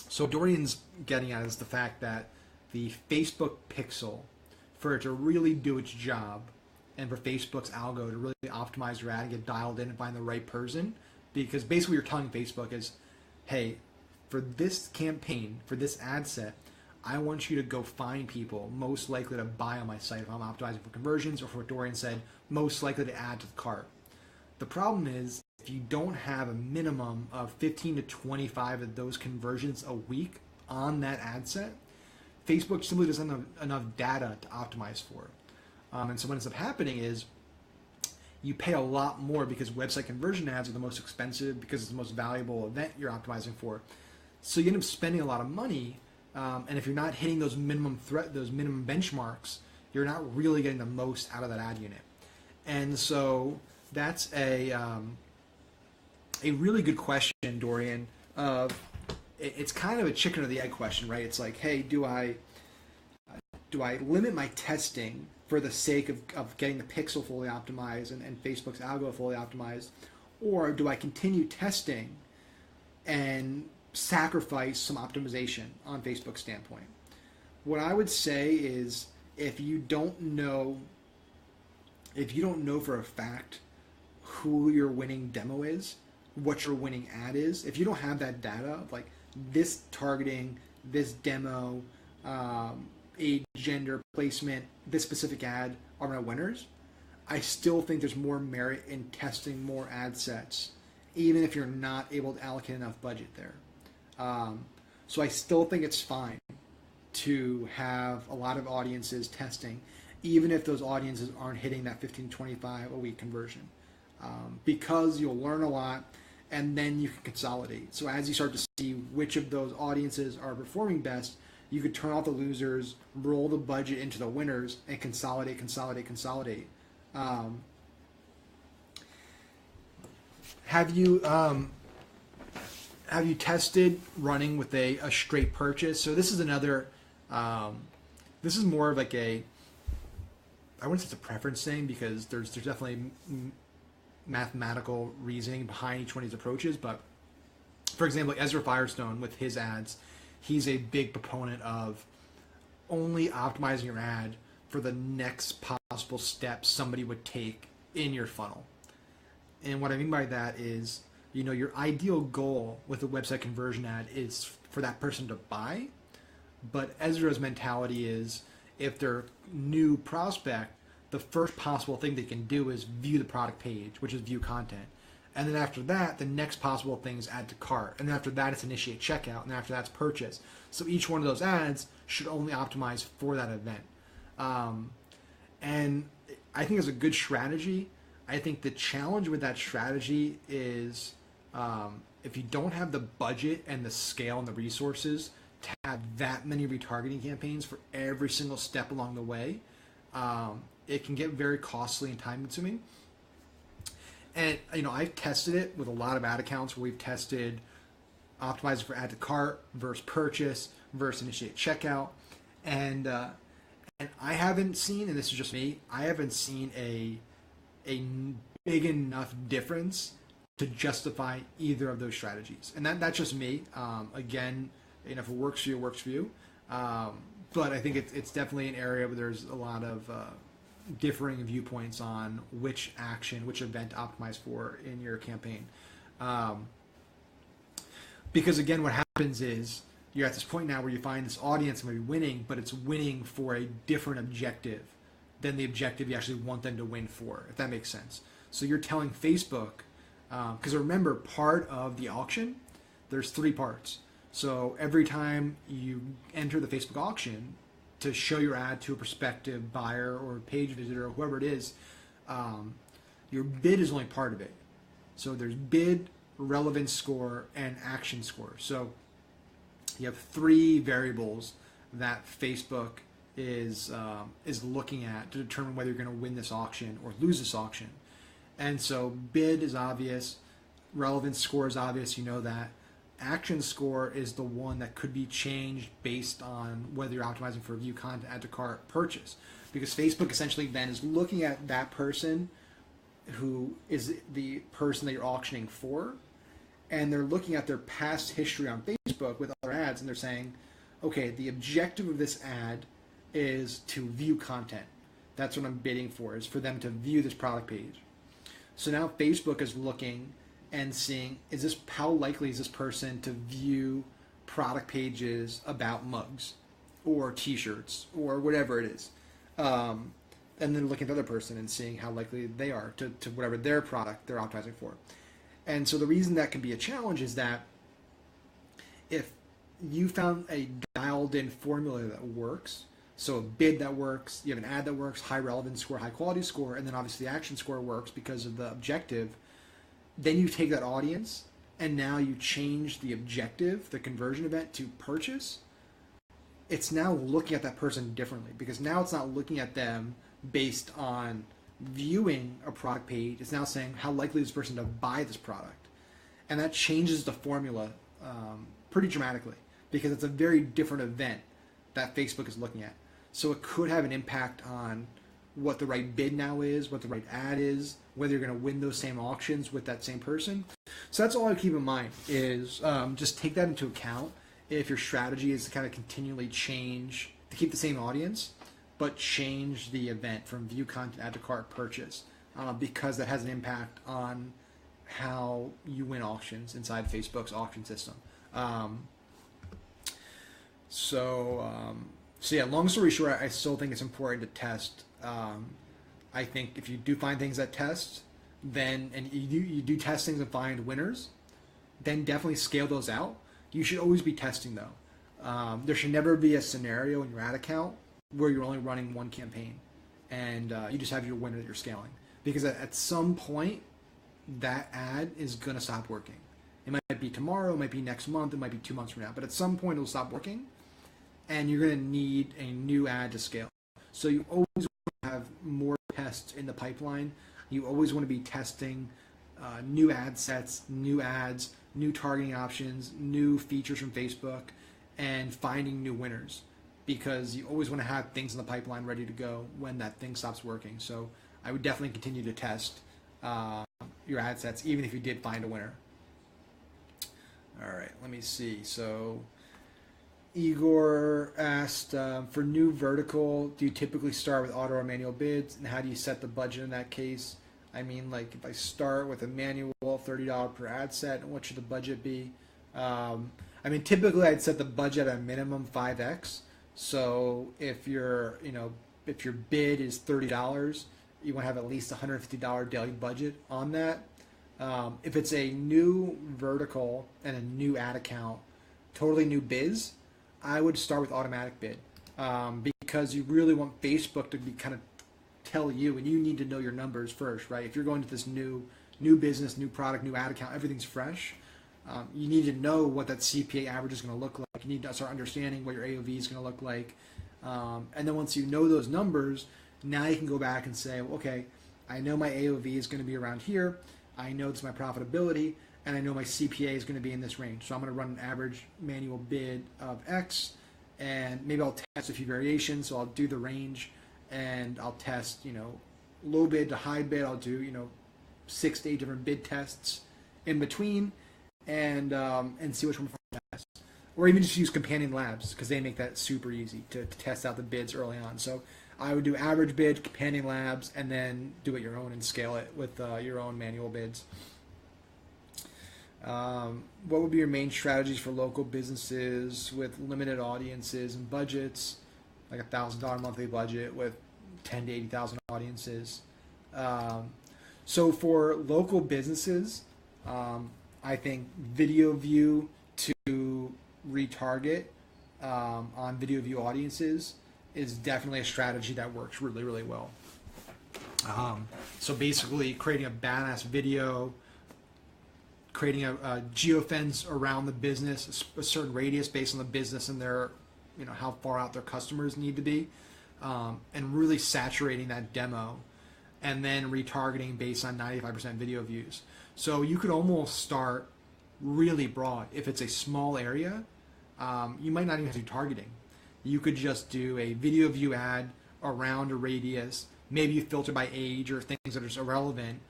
A: So Dorian's getting at is the fact that the Facebook pixel, for it to really do its job, and for Facebook's algo to really optimize your ad and get dialed in and find the right person, because basically what you're telling Facebook is, hey, for this campaign, for this ad set, I want you to go find people most likely to buy on my site if I'm optimizing for conversions, or for what Dorian said, most likely to add to the cart. The problem is, if you don't have a minimum of 15 to 25 of those conversions a week on that ad set, Facebook simply doesn't have enough data to optimize for. And so what ends up happening is you pay a lot more because website conversion ads are the most expensive because it's the most valuable event you're optimizing for. So you end up spending a lot of money, and if you're not hitting those minimum benchmarks, you're not really getting the most out of that ad unit. And so that's a really good question, Dorian. It's kind of a chicken or the egg question, right? It's like, hey, do I limit my testing for the sake of getting the pixel fully optimized and Facebook's algo fully optimized, or do I continue testing and sacrifice some optimization on Facebook's standpoint? What I would say is, if you don't know for a fact who your winning demo is, what your winning ad is, if you don't have that data, like this targeting, this demo, age, gender, placement, this specific ad are my winners, I still think there's more merit in testing more ad sets, even if you're not able to allocate enough budget there. So I still think it's fine to have a lot of audiences testing, even if those audiences aren't hitting that 15-25 a week conversion, because you'll learn a lot and then you can consolidate. So as you start to see which of those audiences are performing best, you could turn off the losers, roll the budget into the winners, and consolidate. Have you tested running with a straight purchase? So this is another, this is more of like I wouldn't say it's a preference thing, because there's definitely mathematical reasoning behind each one of these approaches. But for example, Ezra Firestone with his ads, he's a big proponent of only optimizing your ad for the next possible step somebody would take in your funnel. And what I mean by that is, your ideal goal with a website conversion ad is for that person to buy. But Ezra's mentality is, if they're a new prospect, the first possible thing they can do is view the product page, which is view content. And then after that, the next possible thing is add to cart. And then after that, it's initiate checkout. And after that's purchase. So each one of those ads should only optimize for that event. And I think it's a good strategy. I think the challenge with that strategy is, if you don't have the budget and the scale and the resources to have that many retargeting campaigns for every single step along the way, it can get very costly and time consuming. And I've tested it with a lot of ad accounts where we've tested optimizing for add to cart versus purchase versus initiate checkout, and I haven't seen, and this is just me, I haven't seen a big enough difference to justify either of those strategies. And that's just me. Again, if it works for you, it works for you. But I think it's definitely an area where there's a lot of differing viewpoints on which action, which event to optimize for in your campaign. Because again, what happens is you're at this point now where you find this audience may be winning, but it's winning for a different objective than the objective you actually want them to win for, if that makes sense. So you're telling Facebook, because remember, part of the auction, there's 3 parts. So every time you enter the Facebook auction to show your ad to a prospective buyer or page visitor or whoever it is, your bid is only part of it. So there's bid, relevance score, and action score. So you have 3 variables that Facebook is looking at to determine whether you're going to win this auction or lose this auction. And so bid is obvious, relevance score is obvious, you know that. Action score is the one that could be changed based on whether you're optimizing for view content, add to cart, purchase. Because Facebook essentially then is looking at that person who is the person that you're auctioning for, and they're looking at their past history on Facebook with other ads, and they're saying, okay, the objective of this ad is to view content. That's what I'm bidding for, is for them to view this product page. So now Facebook is looking and seeing, how likely is this person to view product pages about mugs or t-shirts or whatever it is. And then looking at the other person and seeing how likely they are to whatever their product they're optimizing for. And so the reason that can be a challenge is that if you found a dialed in formula that works. So a bid that works, you have an ad that works, high relevance score, high quality score, and then obviously the action score works because of the objective. Then you take that audience and now you change the objective, the conversion event, to purchase. It's now looking at that person differently, because now it's not looking at them based on viewing a product page. It's now saying how likely is this person to buy this product. And that changes the formula pretty dramatically, because it's a very different event that Facebook is looking at. So it could have an impact on what the right bid now is, what the right ad is, whether you're going to win those same auctions with that same person. So that's all I keep in mind, is just take that into account if your strategy is to kind of continually change, to keep the same audience, but change the event from view content, add to cart, purchase, because that has an impact on how you win auctions inside Facebook's auction system. So yeah, long story short, I still think it's important to test. I think if you do find things that test, then, and you do test things and find winners, then definitely scale those out. You should always be testing though. There should never be a scenario in your ad account where you're only running one campaign and you just have your winner that you're scaling. Because at some point, that ad is going to stop working. It might be tomorrow, it might be next month, it might be 2 months from now, but at some point it'll stop working and you're going to need a new ad to scale. So you always want to have more tests in the pipeline. You always want to be testing new ad sets, new ads, new targeting options, new features from Facebook, and finding new winners, because you always want to have things in the pipeline ready to go when that thing stops working. So I would definitely continue to test your ad sets, even if you did find a winner. All right, let me see. So Igor asked, for new vertical, do you typically start with auto or manual bids, and how do you set the budget in that case? I mean, like, if I start with a manual $30 per ad set, what should the budget be? I mean, typically I'd set the budget at a minimum 5x. So if your bid is $30, you want to have at least $150 daily budget on that. If it's a new vertical and a new ad account, totally new biz, I would start with automatic bid, because you really want Facebook to be kind of tell you, and you need to know your numbers first, right? If you're going to this new business, new product, new ad account, everything's fresh. You need to know what that CPA average is going to look like. You need to start understanding what your AOV is going to look like. And then once you know those numbers, now you can go back and say, well, okay, I know my AOV is going to be around here. I know it's my profitability, and I know my CPA is going to be in this range. So I'm going to run an average manual bid of X, and maybe I'll test a few variations. So I'll do the range, and I'll test, low bid to high bid. I'll do, 6 to 8 different bid tests in between, and see which one performs best. Or even just use Companion Labs, because they make that super easy to test out the bids early on. So I would do average bid, Companion Labs, and then do it your own and scale it with your own manual bids. What would be your main strategies for local businesses with limited audiences and budgets, like $1,000 monthly budget with 10 to 80,000 audiences? So for local businesses, I think video view to retarget on video view audiences is definitely a strategy that works really, really well. So basically creating a badass video, creating a geofence around the business, a certain radius based on the business and their, how far out their customers need to be, and really saturating that demo, and then retargeting based on 95% video views. So you could almost start really broad. If it's a small area, you might not even have to do targeting. You could just do a video view ad around a radius. Maybe you filter by age or things that are just irrelevant,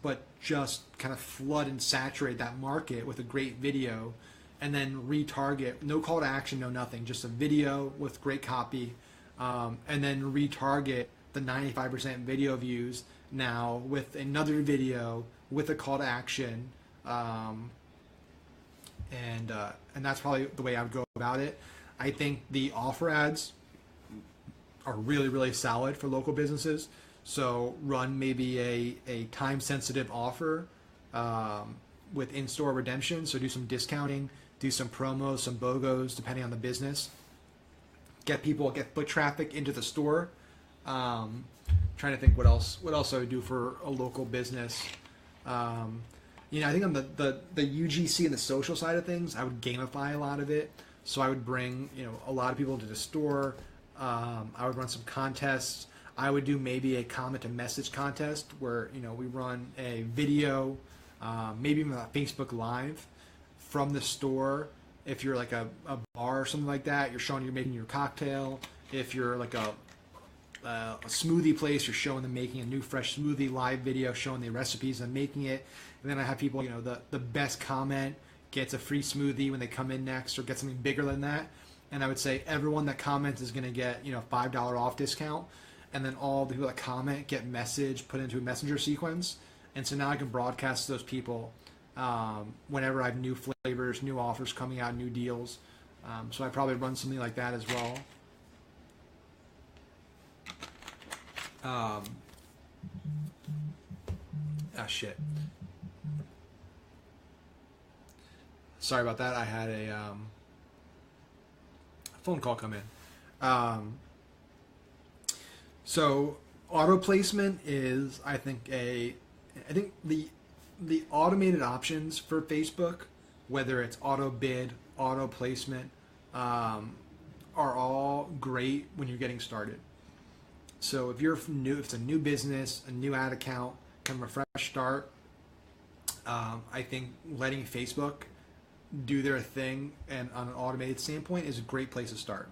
A: but just kind of flood and saturate that market with a great video, and then retarget. No call to action, no nothing. Just a video with great copy, and then retarget the 95% video views now with another video with a call to action, and that's probably the way I would go about it. I think the offer ads are really, really solid for local businesses. So run maybe a time-sensitive offer with in-store redemption. So do some discounting do some promos, some BOGOs, depending on the business. Get foot traffic into the store. Trying to think what else I would do for a local business. I think on the UGC and the social side of things, I would gamify a lot of it. So I would bring, a lot of people to the store. I would run some contests. I would do maybe a comment to message contest where, we run a video, maybe even a Facebook Live from the store. If you're like a bar or something like that, you're showing you're making your cocktail. If you're like a smoothie place, you're showing them making a new fresh smoothie, live video showing the recipes and making it. And then I have people, the best comment gets a free smoothie when they come in next, or get something bigger than that. And I would say everyone that comments is going to get, $5 off discount. And then all the people that comment get put into a messenger sequence. And so now I can broadcast to those people whenever I have new flavors, new offers coming out, new deals. So I probably run something like that as well. Shit. Sorry about that. I had a phone call come in. So auto placement is, I think the automated options for Facebook, whether it's auto bid, auto placement, are all great when you're getting started. So if if it's a new business, a new ad account, kind of a fresh start, I think letting Facebook do their thing and on an automated standpoint is a great place to start.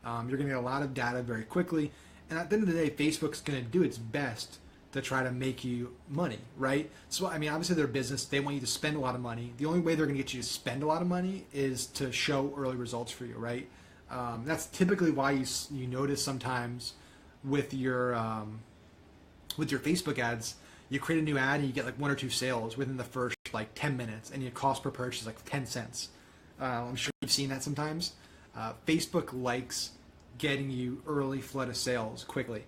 A: You're going to get a lot of data very quickly, and at the end of the day, Facebook's going to do its best to try to make you money, right? So, obviously they're a business. They want you to spend a lot of money. The only way they're going to get you to spend a lot of money is to show early results for you, right? That's typically why you notice sometimes with your Facebook ads, you create a new ad and you get like 1 or 2 sales within the first 10 minutes, and your cost per purchase is 10 cents. I'm sure you've seen that sometimes. Facebook likes getting you early flood of sales quickly,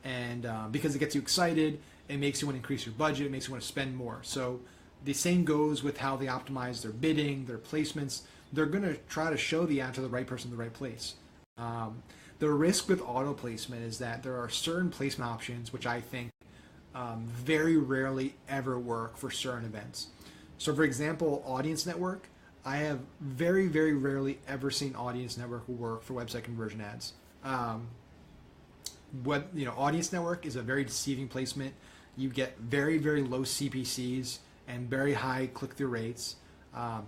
A: and because it gets you excited, it makes you want to increase your budget, it makes you want to spend more. So the same goes with how they optimize their bidding, their placements. They're going to try to show the ad to the right person in the right place. The risk with auto placement is that there are certain placement options which I think very rarely ever work for certain events. So for example, Audience Network, I have very, very rarely ever seen Audience Network work for website conversion ads. Audience Network is a very deceiving placement. You get very, very low CPCs and very high click-through rates.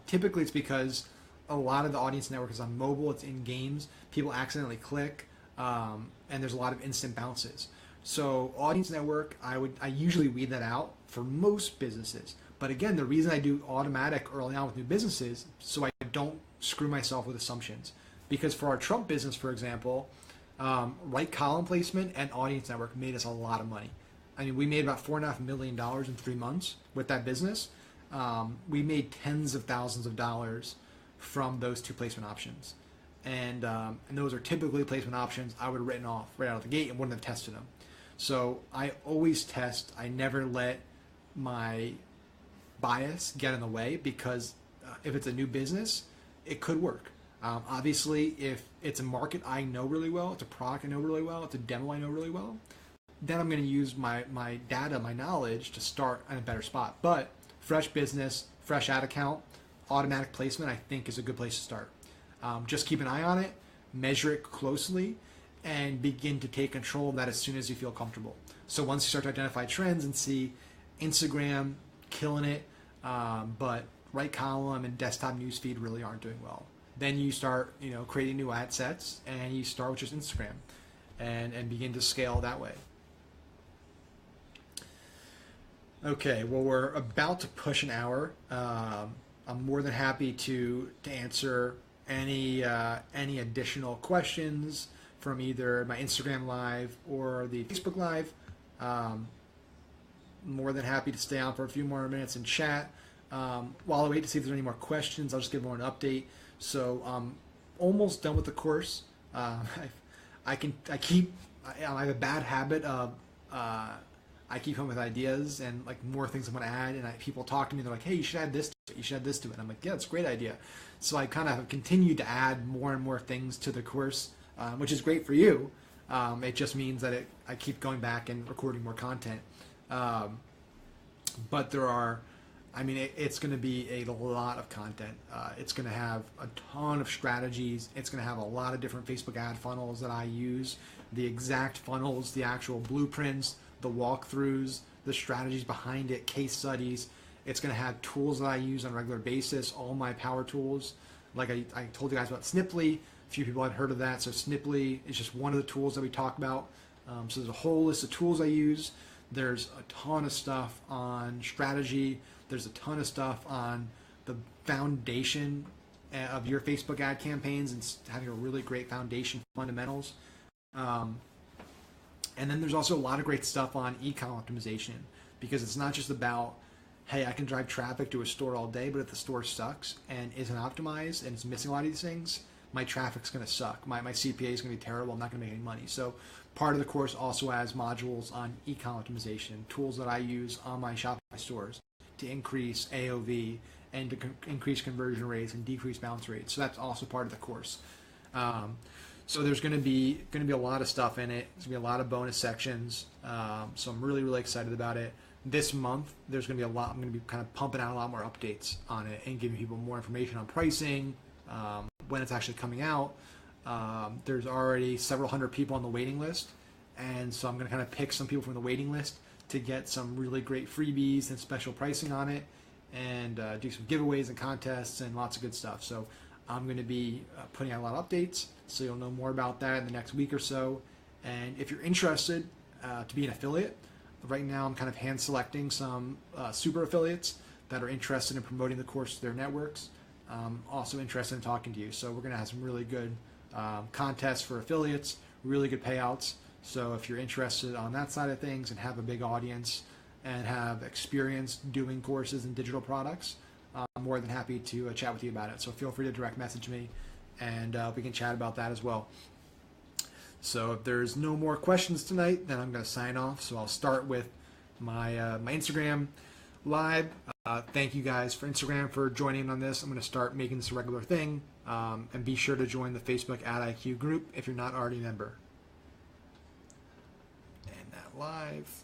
A: Typically it's because a lot of the Audience Network is on mobile, it's in games, people accidentally click, and there's a lot of instant bounces. So Audience Network, I usually weed that out for most businesses. But again, the reason I do automatic early on with new businesses, so I don't screw myself with assumptions. Because for our Trump business, for example, right column placement and Audience Network made us a lot of money. We made about $4.5 million in 3 months with that business. We made tens of thousands of dollars from those 2 placement options. And those are typically placement options I would have written off right out of the gate and wouldn't have tested them. So I always test. I never let my bias get in the way, because if it's a new business, it could work. Obviously, if it's a market I know really well, it's a product I know really well, it's a demo I know really well, then I'm going to use my data, my knowledge to start in a better spot. But fresh business, fresh ad account, automatic placement, I think is a good place to start. Just keep an eye on it, measure it closely, and begin to take control of that as soon as you feel comfortable. So once you start to identify trends and see Instagram killing it, but right column and desktop newsfeed really aren't doing well, then you start creating new ad sets, and you start with just Instagram and begin to scale that way. Okay, well, we're about to push an hour. I'm more than happy to answer any additional questions from either my Instagram Live or the Facebook Live. More than happy to stay on for a few more minutes and chat. While I wait to see if there's any more questions, I'll just give more an update. So I'm almost done with the course. I have a bad habit of I keep coming with ideas and more things I want to add, and people talk to me. They're like, "Hey, you should add this You should add this to it. And I'm like, yeah, it's a great idea. So I kind of have continued to add more and more things to the course, which is great for you. It just means that I keep going back and recording more content. But there are, I mean, it's going to be a lot of content. It's going to have a ton of strategies. It's going to have a lot of different Facebook ad funnels that I use, the exact funnels, the actual blueprints, the walkthroughs, the strategies behind it, case studies. It's going to have tools that I use on a regular basis, all my power tools. Like I told you guys about Sniply. A few people had heard of that. So Sniply is just one of the tools that we talk about. So there's a whole list of tools I use. There's a ton of stuff on strategy. There's a ton of stuff on the foundation of your Facebook ad campaigns and having a really great foundation fundamentals. And then there's also a lot of great stuff on e-com optimization, because it's not just about, hey, I can drive traffic to a store all day, but if the store sucks and isn't optimized and it's missing a lot of these things, my traffic's going to suck. My CPA is going to be terrible. I'm not going to make any money. So part of the course also has modules on e-com optimization, tools that I use on my Shopify stores to increase AOV and to increase conversion rates and decrease bounce rates. So that's also part of the course. So there's going to be a lot of stuff in it. There's going to be a lot of bonus sections. So I'm really, really excited about it. This month, there's going to be a lot. I'm going to be kind of pumping out a lot more updates on it and giving people more information on pricing, when it's actually coming out. There's already several hundred people on the waiting list, and so I'm going to kind of pick some people from the waiting list to get some really great freebies and special pricing on it, and do some giveaways and contests and lots of good stuff. So I'm going to be putting out a lot of updates, so you'll know more about that in the next week or so. And if you're interested to be an affiliate, right now I'm kind of hand selecting some super affiliates that are interested in promoting the course to their networks. Also interested in talking to you. So we're going to have some really good contests for affiliates, really good payouts. So if you're interested on that side of things and have a big audience and have experience doing courses and digital products, I'm more than happy to chat with you about it. So feel free to direct message me, and we can chat about that as well. So if there's no more questions tonight, then I'm going to sign off. So I'll start with my my Instagram live. Thank you guys for Instagram for joining in on this. I'm going to start making this a regular thing, and be sure to join the Facebook Ad IQ group if you're not already a member. And that live.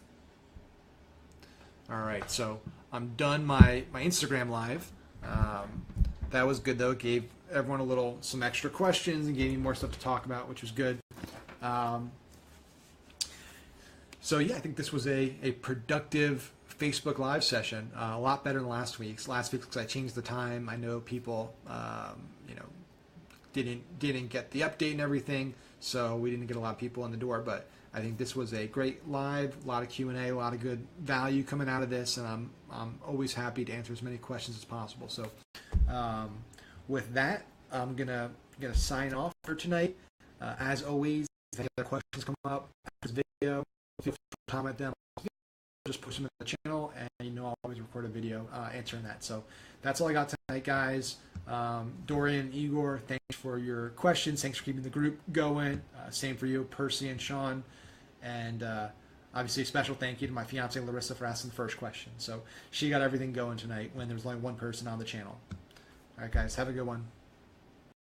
A: All right, so I'm done my Instagram live. That was good though. It gave everyone some extra questions and gave me more stuff to talk about, which was good. So yeah, I think this was a productive Facebook Live session, a lot better than last week's. Last week's because I changed the time. I know people, didn't get the update and everything, so we didn't get a lot of people in the door. But I think this was a great live, a lot of Q&A, a lot of good value coming out of this, and I'm always happy to answer as many questions as possible. So with that, I'm gonna sign off for tonight. As always, if any other questions come up after this video, feel free to comment them. Just push them in the channel, and I'll always record a video answering that. So that's all I got tonight, guys. Dorian, Igor, thanks for your questions. Thanks for keeping the group going. Same for you, Percy and Sean. And obviously a special thank you to my fiance Larissa for asking the first question. So she got everything going tonight when there was only one person on the channel. All right, guys, have a good one.